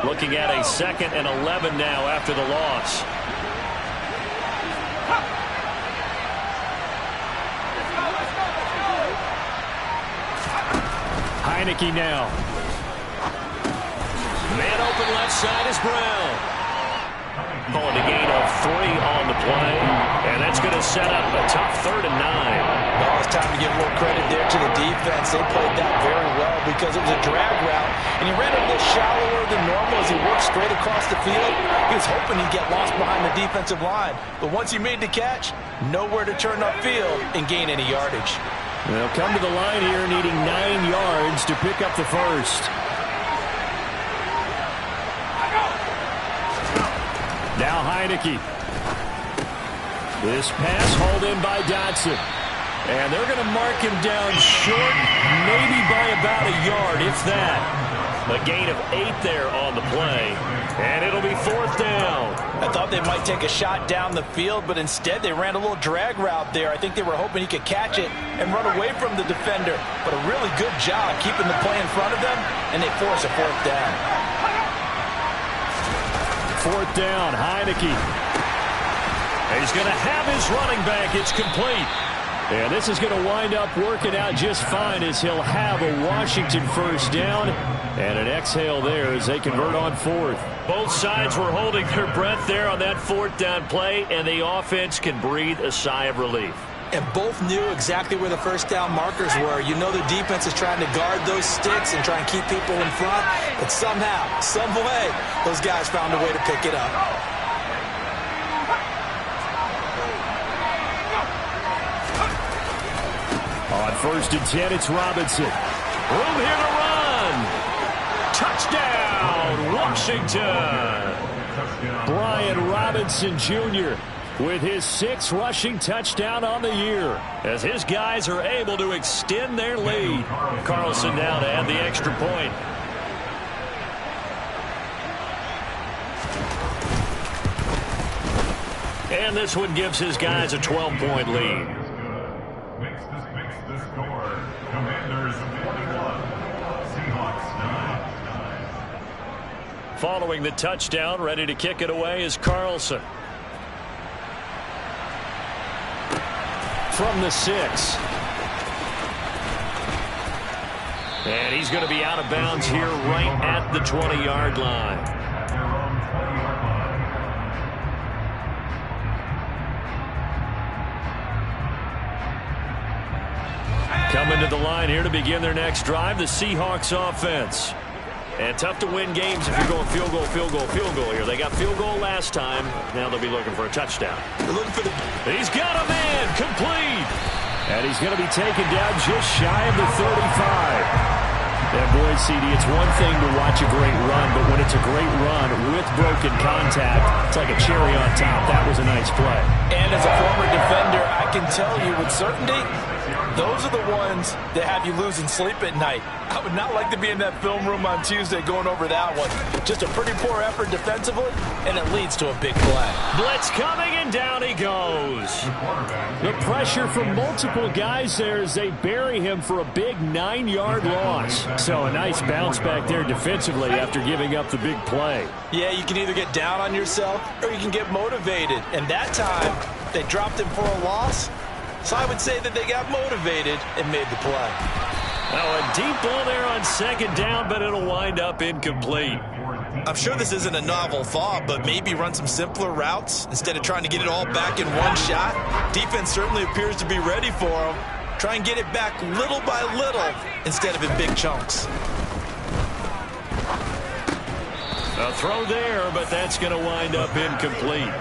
Looking at a 2nd and 11 now after the loss. Heineke now. Man open left side is Brown. Calling a gain of 3 on the play. And that's going to set up a tough 3rd and 9. Well, it's time to give more credit there to the defense. They played that very well because it was a drag route. And he ran a little shallower than normal as he worked straight across the field. He was hoping he'd get lost behind the defensive line. But once he made the catch, nowhere to turn upfield and gain any yardage. They'll come to the line here needing 9 yards to pick up the first. Now Heineke. This pass hauled in by Dotson. And they're going to mark him down short, maybe by about a yard, if that. A gain of 8 there on the play. And it'll be 4th down. I thought they might take a shot down the field, but instead they ran a little drag route there. I think they were hoping he could catch it and run away from the defender. But a really good job keeping the play in front of them, and they force a 4th down. 4th down, Heineke. He's going to have his running back. It's complete. And this is going to wind up working out just fine as he'll have a Washington first down. And an exhale there as they convert on 4th. Both sides were holding their breath there on that 4th down play, and the offense can breathe a sigh of relief. And both knew exactly where the first down markers were. You know the defense is trying to guard those sticks and try and keep people in front. But somehow, some way, those guys found a way to pick it up. On 1st and 10, it's Robinson. Room here to run. Touchdown, Washington. Brian Robinson Jr. with his 6th rushing touchdown on the year as his guys are able to extend their lead. Carlson now to add the extra point. And this one gives his guys a 12-point lead. Makes the score. Commanders 41. Seahawks 9. Following the touchdown, ready to kick it away is Carlson. From the 6. And he's going to be out of bounds here right at the 20-yard line. Coming to the line here to begin their next drive, the Seahawks offense. And tough to win games if you're going field goal, field goal, field goal here. They got field goal last time. Now they'll be looking for a touchdown. They're looking for the... He's got a man, complete. And he's going to be taken down just shy of the 35. And boy, CD, it's one thing to watch a great run, but when it's a great run with broken contact, it's like a cherry on top. That was a nice play. And as a former defender, I can tell you with certainty, those are the ones that have you losing sleep at night. I would not like to be in that film room on Tuesday going over that one. Just a pretty poor effort defensively, and it leads to a big play. Blitz coming, and down he goes. The pressure from multiple guys there as they bury him for a big 9-yard loss. So a nice bounce back there defensively after giving up the big play. Yeah, you can either get down on yourself or you can get motivated. And that time, they dropped him for a loss. So I would say that they got motivated and made the play. Oh, a deep ball there on 2nd down, but it'll wind up incomplete. I'm sure this isn't a novel thought, but maybe run some simpler routes instead of trying to get it all back in one shot. Defense certainly appears to be ready for them. Try and get it back little by little instead of in big chunks. A throw there, but that's going to wind up incomplete.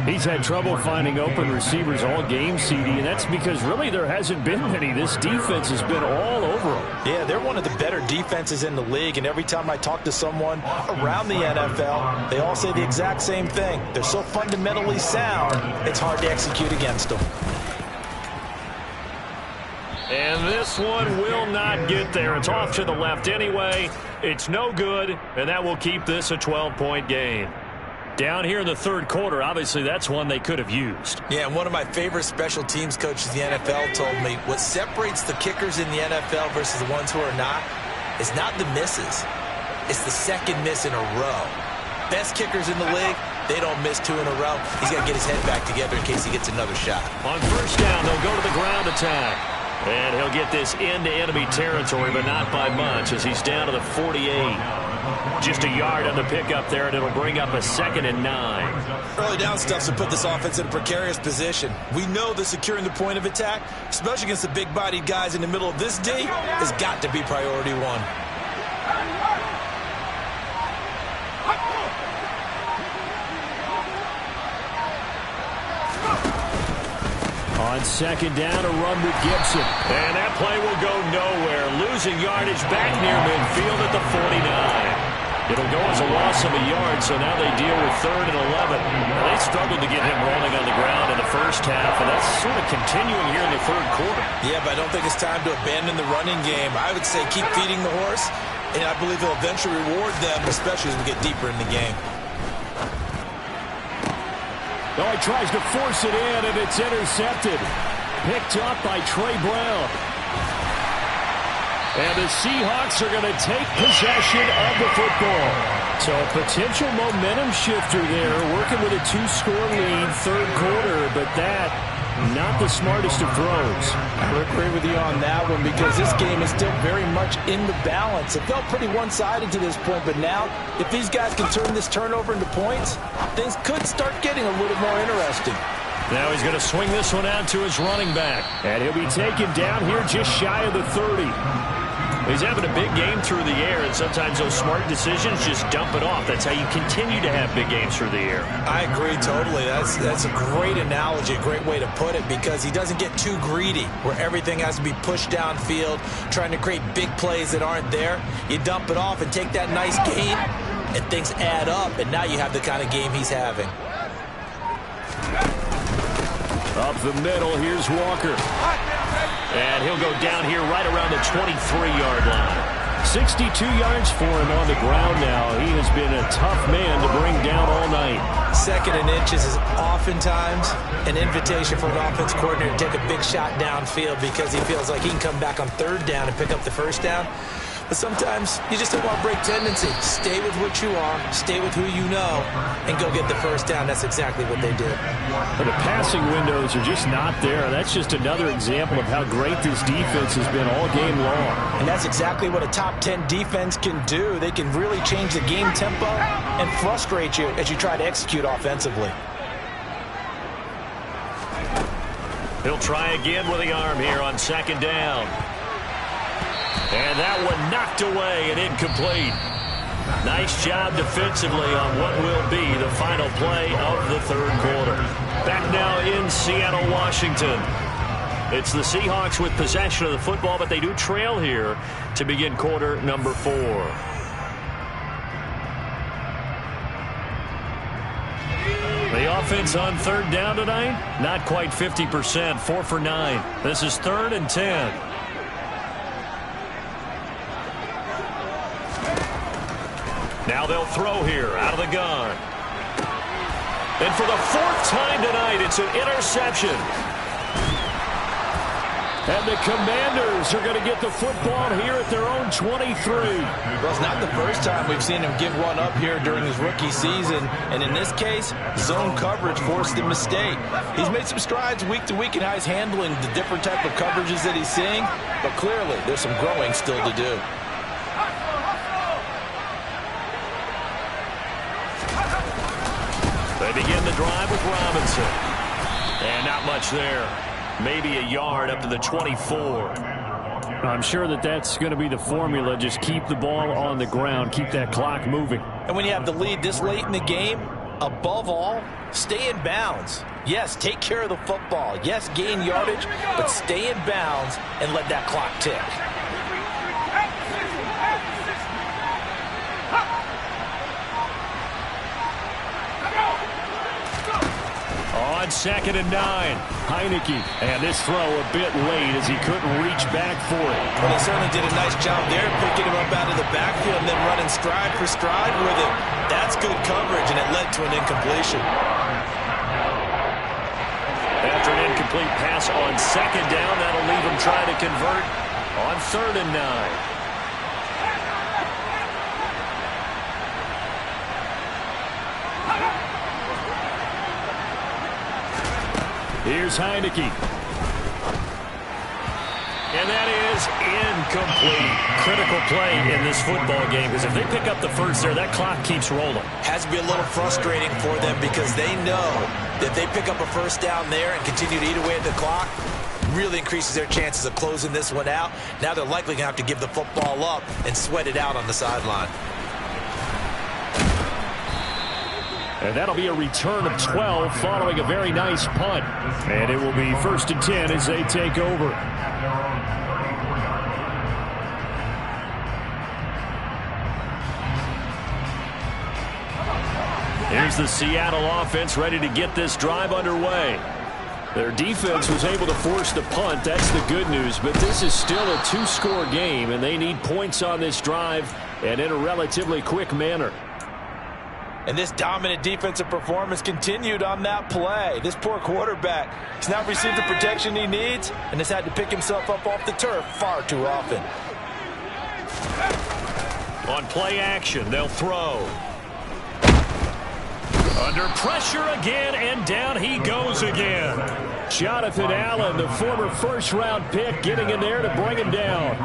He's had trouble finding open receivers all game, CD, and that's because really there hasn't been many. This defense has been all over them. Yeah, they're one of the better defenses in the league, and every time I talk to someone around the NFL, they all say the exact same thing. They're so fundamentally sound, it's hard to execute against them. And this one will not get there. It's off to the left anyway. It's no good, and that will keep this a 12-point game. Down here in the 3rd quarter, obviously that's one they could have used. Yeah, and one of my favorite special teams coaches in the NFL told me what separates the kickers in the NFL versus the ones who are not is not the misses. It's the 2nd miss in a row. Best kickers in the league, they don't miss 2 in a row. He's got to get his head back together in case he gets another shot. On 1st down, they'll go to the ground attack. And he'll get this into enemy territory, but not by much as he's down to the 48. Just a yard on the pickup there, and it'll bring up a 2nd and 9. Early down stuff to put this offense in a precarious position. We know that securing the point of attack, especially against the big-bodied guys in the middle of this D, has got to be priority 1. On second down, a run with Gibson. And that play will go nowhere. Losing yardage back near midfield at the 49. It'll go as a loss of a yard, so now they deal with 3rd and 11. Now, they struggled to get him rolling on the ground in the first half, and that's sort of continuing here in the 3rd quarter. Yeah, but I don't think it's time to abandon the running game. I would say keep feeding the horse, and I believe he'll eventually reward them, especially as we get deeper in the game. Oh, he tries to force it in, and it's intercepted. Picked up by Trey Brown. And the Seahawks are going to take possession of the football. So a potential momentum shifter there, working with a 2-score lead, 3rd quarter, but that, not the smartest of throws. I would agree with you on that one because this game is still very much in the balance. It felt pretty one-sided to this point, but now, if these guys can turn this turnover into points, things could start getting a little more interesting. Now he's going to swing this one out to his running back. And he'll be taken down here just shy of the 30. He's having a big game through the air, and sometimes those smart decisions just dump it off. That's how you continue to have big games through the air. I agree totally. That's a great analogy, a great way to put it, because he doesn't get too greedy where everything has to be pushed downfield, trying to create big plays that aren't there. You dump it off and take that nice gain, and things add up, and now you have the kind of game he's having. Up the middle, here's Walker. And he'll go down here right around the 23-yard line. 62 yards for him on the ground now. He has been a tough man to bring down all night. 2nd and inches is oftentimes an invitation for an offense coordinator to take a big shot downfield because he feels like he can come back on 3rd down and pick up the 1st down. But sometimes you just don't want to break tendency. Stay with what you are, stay with who you know, and go get the 1st down. That's exactly what they did. But the passing windows are just not there. That's just another example of how great this defense has been all game long. And that's exactly what a top 10 defense can do. They can really change the game tempo and frustrate you as you try to execute offensively. He'll try again with the arm here on 2nd down. And that one knocked away and incomplete. Nice job defensively on what will be the final play of the 3rd quarter. Back now in Seattle, Washington. It's the Seahawks with possession of the football, but they do trail here to begin quarter number 4. The offense on 3rd down tonight, not quite 50%, 4 for 9. This is 3rd and 10. Now they'll throw here out of the gun. And for the 4th time tonight, it's an interception. And the Commanders are going to get the football here at their own 23. Well, it's not the first time we've seen him give one up here during his rookie season. And in this case, zone coverage forced the mistake. He's made some strides week to week in how he's handling the different type of coverages that he's seeing. But clearly, there's some growing still to do. They begin the drive with Robinson. And not much there. Maybe a yard up to the 24. I'm sure that that's going to be the formula. Just keep the ball on the ground. Keep that clock moving. And when you have the lead this late in the game, above all, stay in bounds. Yes, take care of the football. Yes, gain yardage, but stay in bounds and let that clock tick. On 2nd and 9, Heineke. And this throw a bit late as he couldn't reach back for it. Well, they certainly did a nice job there, picking him up out of the backfield and then running stride for stride with him. That's good coverage, and it led to an incompletion. After an incomplete pass on 2nd down, that'll leave him trying to convert on 3rd and 9. Here's Heineke. And that is incomplete. Critical play in this football game, because if they pick up the 1st there, that clock keeps rolling. Has to be a little frustrating for them because they know that they pick up a 1st down there and continue to eat away at the clock, really increases their chances of closing this one out. Now they're likely going to have to give the football up and sweat it out on the sideline. And that'll be a return of 12 following a very nice punt. And it will be 1st and 10 as they take over. Here's the Seattle offense ready to get this drive underway. Their defense was able to force the punt. That's the good news. But this is still a 2-score game, and they need points on this drive and in a relatively quick manner. And this dominant defensive performance continued on that play. This poor quarterback has not received the protection he needs and has had to pick himself up off the turf far too often. On play action, they'll throw. Under pressure again, and down he goes again. Jonathan Allen, the former first-round pick, getting in there to bring him down.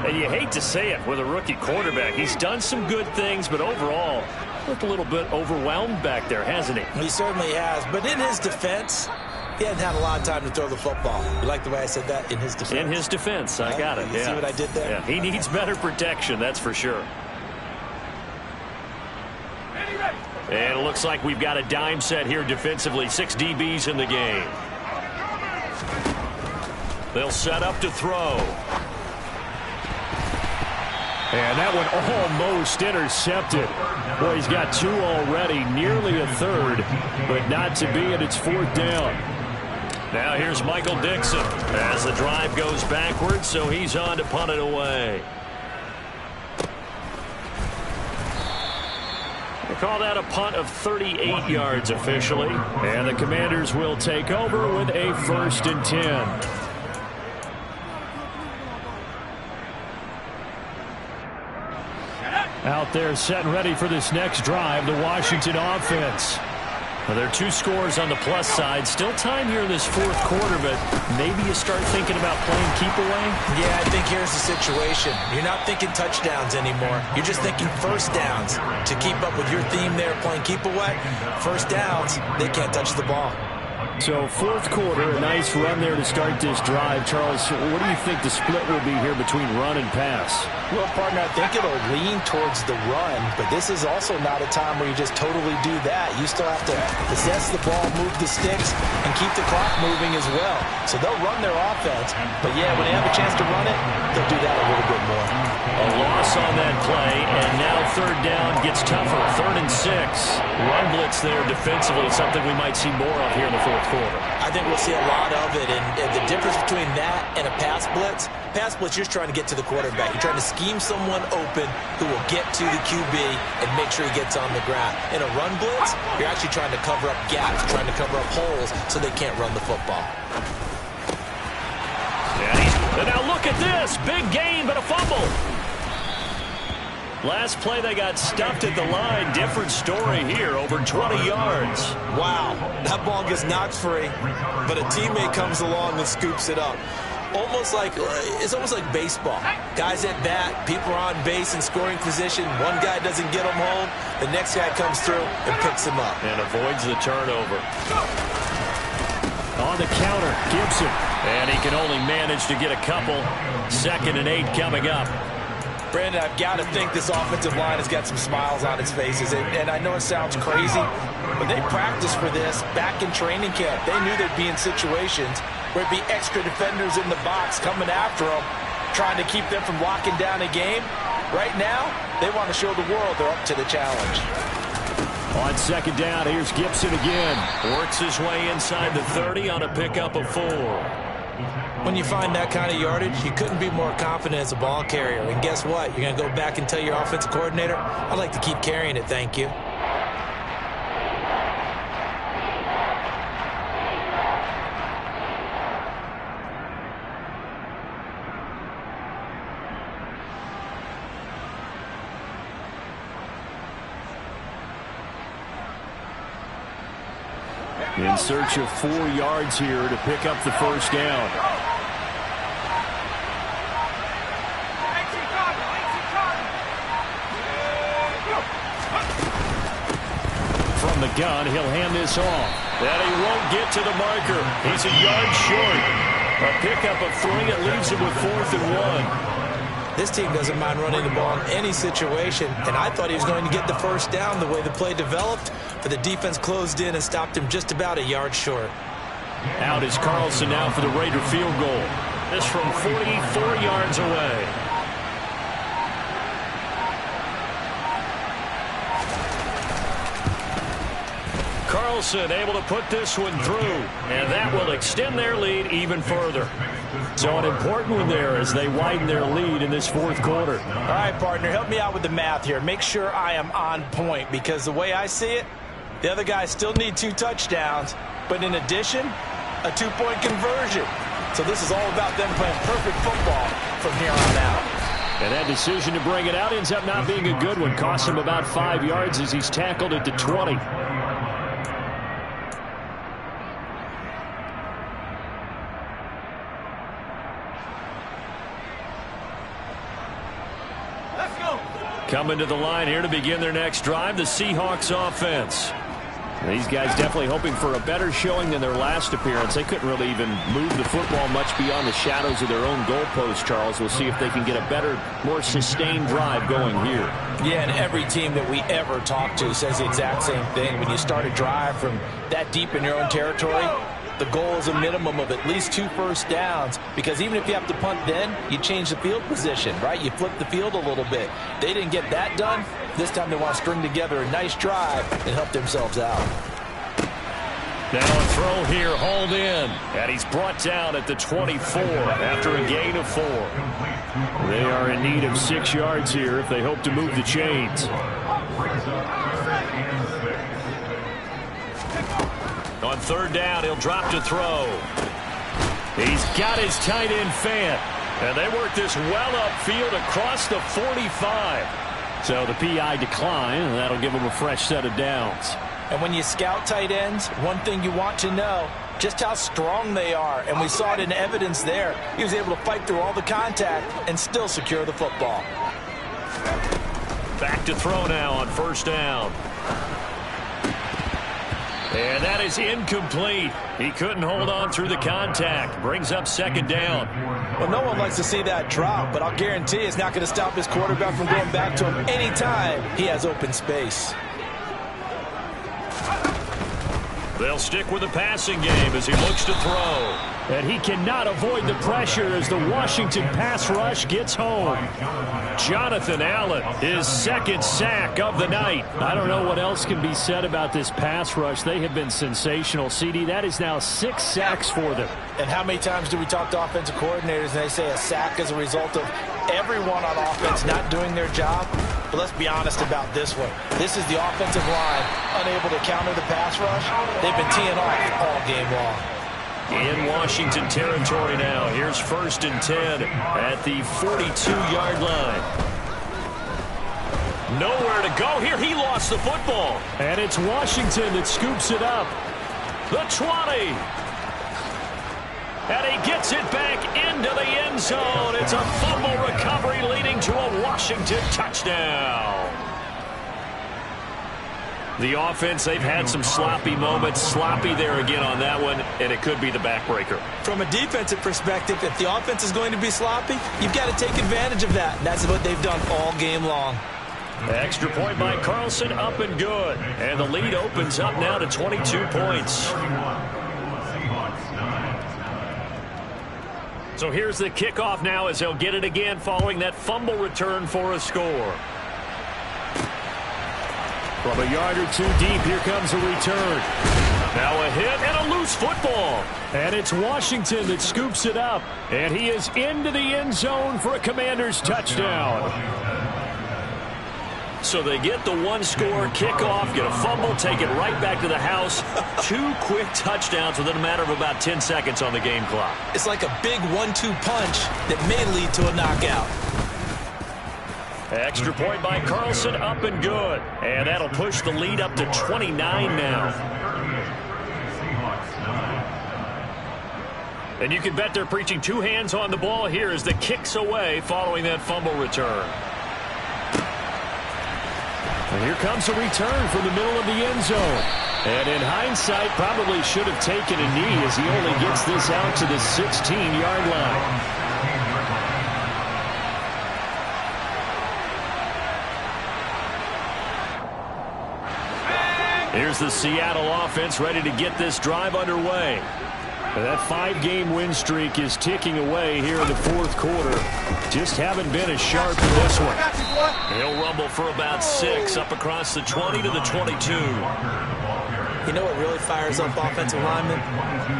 And you hate to say it with a rookie quarterback. He's done some good things, but overall, looked a little bit overwhelmed back there, hasn't he? He certainly has, but in his defense, he hasn't had a lot of time to throw the football. You like the way I said that? In his defense? In his defense, I got it. You see what I did there? Yeah, he needs better protection, that's for sure. And it looks like we've got a dime set here defensively. 6 DBs in the game. They'll set up to throw. And that one almost intercepted. Boy, he's got 2 already, nearly a third, but not to be, and it's 4th down. Now here's Michael Dixon as the drive goes backwards, so he's on to punt it away. They call that a punt of 38 yards officially, and the Commanders will take over with a 1st and 10. Out there set and ready for this next drive, the Washington offense. Well, there are 2 scores on the plus side. Still time here in this 4th quarter, but maybe you start thinking about playing keep away? Yeah, I think here's the situation. You're not thinking touchdowns anymore. You're just thinking first downs. To keep up with your theme there, playing keep away, first downs, they can't touch the ball. So 4th quarter, a nice run there to start this drive. Charles, what do you think the split will be here between run and pass? Well, partner, I think it'll lean towards the run, but this is also not a time where you just totally do that. You still have to possess the ball, move the sticks, and keep the clock moving as well. So they'll run their offense, but yeah, when they have a chance to run it, they'll do that a little bit more. A loss on that play, and now 3rd down gets tougher. 3rd and 6. Run blitz there defensively, something we might see more of here in the 4th quarter. I think we'll see a lot of it, and the difference between that and a pass blitz, you're just trying to get to the quarterback. You're trying to scheme someone open who will get to the QB and make sure he gets on the ground. In a run blitz, you're actually trying to cover up gaps, trying to cover up holes so they can't run the football. And now look at this. Big gain, but a fumble. Last play, they got stuffed at the line. Different story here, over 20 yards. Wow, that ball gets knocked free, but a teammate comes along and scoops it up. It's almost like baseball. Guys at bat, people are on base in scoring position. One guy doesn't get him home. The next guy comes through and picks him up. And avoids the turnover. On the counter, Gibson. And he can only manage to get a couple. 2nd and 8 coming up. Brandon, I've got to think this offensive line has got some smiles on its faces. And I know it sounds crazy, but they practiced for this back in training camp. They knew they'd be in situations where it'd be extra defenders in the box coming after them, trying to keep them from locking down a game. Right now, they want to show the world they're up to the challenge. On 2nd down, here's Gibson again. Works his way inside the 30 on a pickup of 4. When you find that kind of yardage, you couldn't be more confident as a ball carrier. And guess what? You're going to go back and tell your offensive coordinator, I'd like to keep carrying it, thank you. In search of 4 yards here to pick up the 1st down. From the gun, he'll hand this off. And he won't get to the marker. He's a yard short. A pickup of 3. It leaves him with 4th and 1. This team doesn't mind running the ball in any situation, and I thought he was going to get the first down the way the play developed, but the defense closed in and stopped him just about a yard short. Out is Carlson now for the Raider field goal. This from 44 yards away. Carlson able to put this one through, and that will extend their lead even further. So an important one there as they widen their lead in this fourth quarter. All right, partner, help me out with the math here. Make sure I am on point, because the way I see it, the other guys still need 2 touchdowns, but in addition, a 2-point conversion. So this is all about them playing perfect football from here on out. And that decision to bring it out ends up not being a good one. Cost him about 5 yards as he's tackled at the 20. Coming to the line here to begin their next drive, the Seahawks offense. These guys definitely hoping for a better showing than their last appearance. They couldn't really even move the football much beyond the shadows of their own goalpost, Charles. We'll see if they can get a better, more sustained drive going here. Yeah, and every team that we ever talk to says the exact same thing. When you start a drive from that deep in your own territory, the goal is a minimum of at least 2 first downs, because even if you have to punt then, you change the field position, right? You flip the field a little bit. They didn't get that done. This time they want to string together a nice drive and help themselves out. Now a throw here, hauled in, and he's brought down at the 24 after a gain of 4. They are in need of 6 yards here if they hope to move the chains. On third down, he'll drop to throw. He's got his tight end Fant. And they work this well upfield across the 45. So the PI decline, and that'll give him a fresh set of downs. And when you scout tight ends, one thing you want to know, just how strong they are. And we saw it in evidence there. He was able to fight through all the contact and still secure the football. Back to throw now on first down. And that is incomplete. He couldn't hold on through the contact. Brings up second down. Well, no one likes to see that drop, but I'll guarantee it's not going to stop his quarterback from going back to him anytime he has open space. They'll stick with the passing game as he looks to throw. And he cannot avoid the pressure as the Washington pass rush gets home. Jonathan Allen, his second sack of the night. I don't know what else can be said about this pass rush. They have been sensational. CD, that is now 6 sacks for them. And how many times do we talk to offensive coordinators and they say a sack is a result of everyone on offense not doing their job? But let's be honest about this one. This is the offensive line unable to counter the pass rush. They've been teeing off all game long. In Washington territory now. Here's 1st and 10 at the 42-yard line. Nowhere to go here. He lost the football. And it's Washington that scoops it up. The 20. And he gets it back into the end zone. It's a fumble recovery leading to a Washington touchdown. The offense, they've had some sloppy moments. Sloppy there again on that one, and it could be the backbreaker. From a defensive perspective, if the offense is going to be sloppy, you've got to take advantage of that. And that's what they've done all game long. Extra point by Carlson, up and good. And the lead opens up now to 22 points. So here's the kickoff now as they'll get it again following that fumble return for a score. From a yard or 2 deep, here comes a return. Now a hit and a loose football. And it's Washington that scoops it up. And he is into the end zone for a Commanders touchdown. So they get the 1-score kickoff, get a fumble, take it right back to the house. 2 quick touchdowns within a matter of about 10 seconds on the game clock. It's like a big 1-2 punch that may lead to a knockout. Extra point by Carlson, up and good. And that'll push the lead up to 29 now. And you can bet they're preaching 2 hands on the ball here as the kick's away following that fumble return. And here comes a return from the middle of the end zone. And in hindsight, probably should have taken a knee as he only gets this out to the 16-yard line. Here's the Seattle offense ready to get this drive underway. That 5-game win streak is ticking away here in the fourth quarter. Just haven't been as sharp in this one. He'll rumble for about 6 up across the 20 to the 22. You know what really fires up offensive linemen?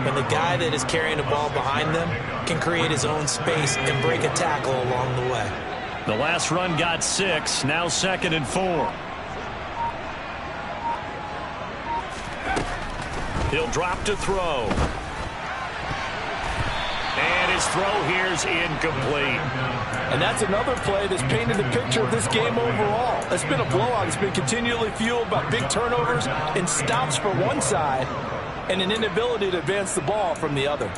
When the guy that is carrying the ball behind them can create his own space and break a tackle along the way. The last run got 6, now 2nd and 4. He'll drop to throw. And his throw here's incomplete. And that's another play that's painted the picture of this game overall. It's been a blowout. It's been continually fueled by big turnovers and stops for one side and an inability to advance the ball from the other.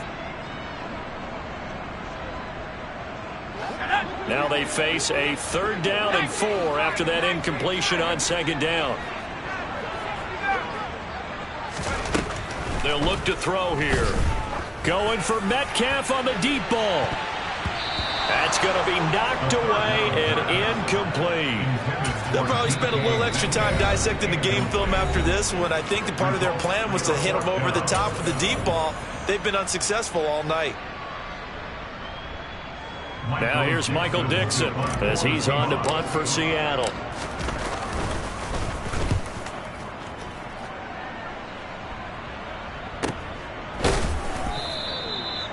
Now they face a 3rd down and 4 after that incompletion on 2nd down. They'll look to throw here. Going for Metcalf on the deep ball. That's going to be knocked away and incomplete. They'll probably spend a little extra time dissecting the game film after this one. I think that part of their plan was to hit them over the top for the deep ball. They've been unsuccessful all night. Now here's Michael Dixon as he's on to punt for Seattle.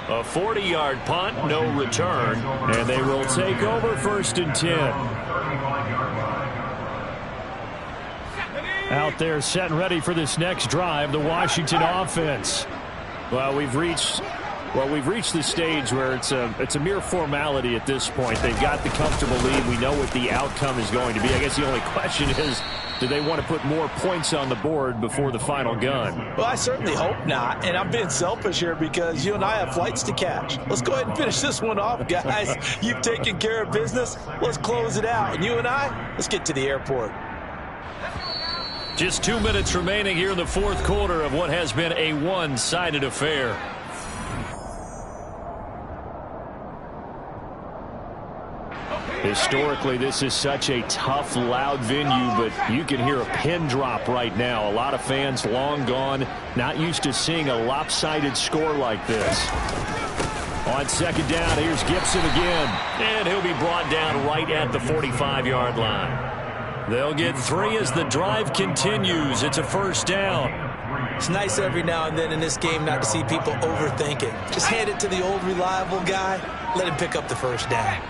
A 40-yard punt, no return, and they will take over 1st and 10. Out there set and ready for this next drive, the Washington offense. Well, we've reached the stage where it's a mere formality at this point. They've got the comfortable lead. We know what the outcome is going to be. I guess the only question is, do they want to put more points on the board before the final gun? Well, I certainly hope not, and I'm being selfish here because you and I have flights to catch. Let's go ahead and finish this one off, guys. You've taken care of business. Let's close it out, and you and I, let's get to the airport. Just 2 minutes remaining here in the fourth quarter of what has been a one-sided affair. Historically, this is such a tough, loud venue, but you can hear a pin drop right now. A lot of fans long gone, not used to seeing a lopsided score like this. On 2nd down, here's Gibson again, and he'll be brought down right at the 45-yard line. They'll get 3 as the drive continues. It's a 1st down. It's nice every now and then in this game not to see people overthink it. Just hand it to the old reliable guy, let him pick up the 1st down.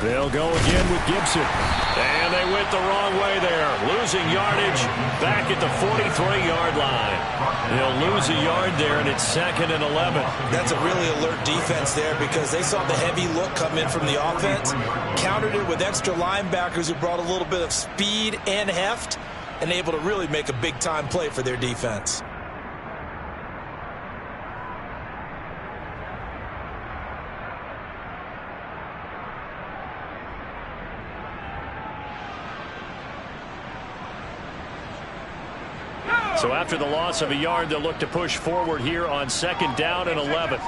They'll go again with Gibson. And they went the wrong way there. Losing yardage back at the 43-yard line. They'll lose a yard there, and it's 2nd and 11. That's a really alert defense there because they saw the heavy look come in from the offense, countered it with extra linebackers who brought a little bit of speed and heft, and able to really make a big-time play for their defense. So after the loss of a yard, they'll look to push forward here on 2nd down and 11.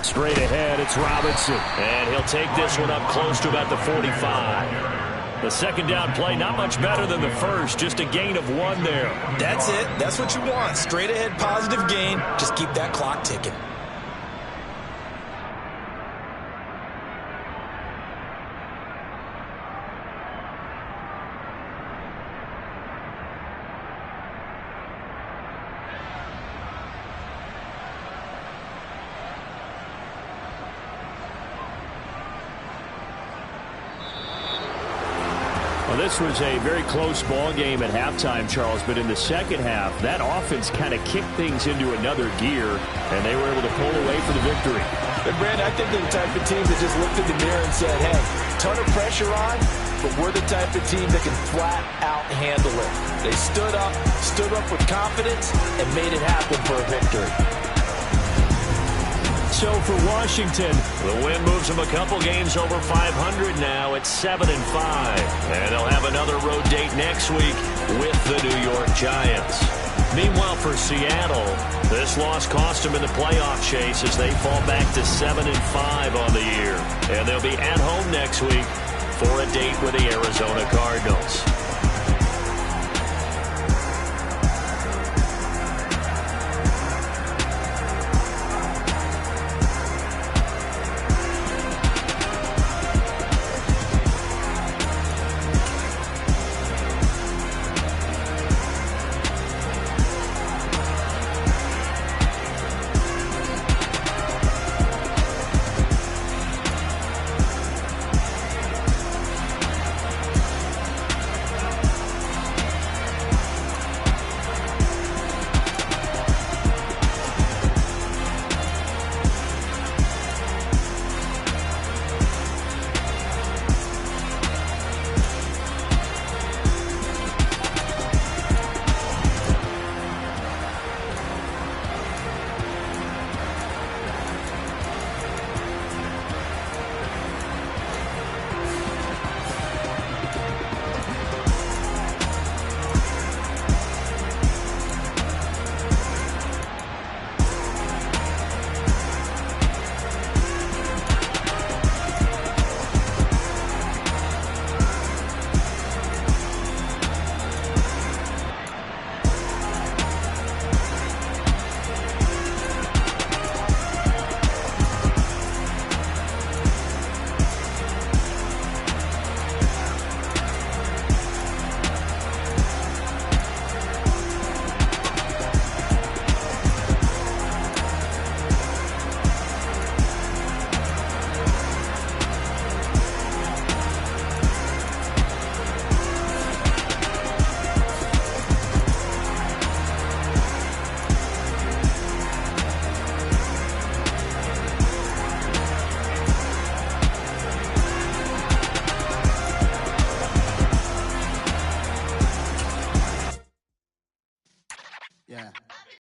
Straight ahead, it's Robinson. And he'll take this one up close to about the 45. The 2nd down play, not much better than the first, just a gain of 1 there. That's it. That's what you want. Straight ahead, positive gain. Just keep that clock ticking. Well, this was a very close ball game at halftime, Charles, but in the second half, that offense kind of kicked things into another gear, and they were able to pull away for the victory. And Brand, I think they're the type of team that just looked in the mirror and said, hey, ton of pressure on, but we're the type of team that can flat out handle it. They stood up with confidence, and made it happen for a victory. So for Washington, the win moves them a couple games over 500 now at 7-5. And they'll have another road date next week with the New York Giants. Meanwhile, for Seattle, this loss cost them in the playoff chase as they fall back to 7-5 on the year. And they'll be at home next week for a date with the Arizona Cardinals.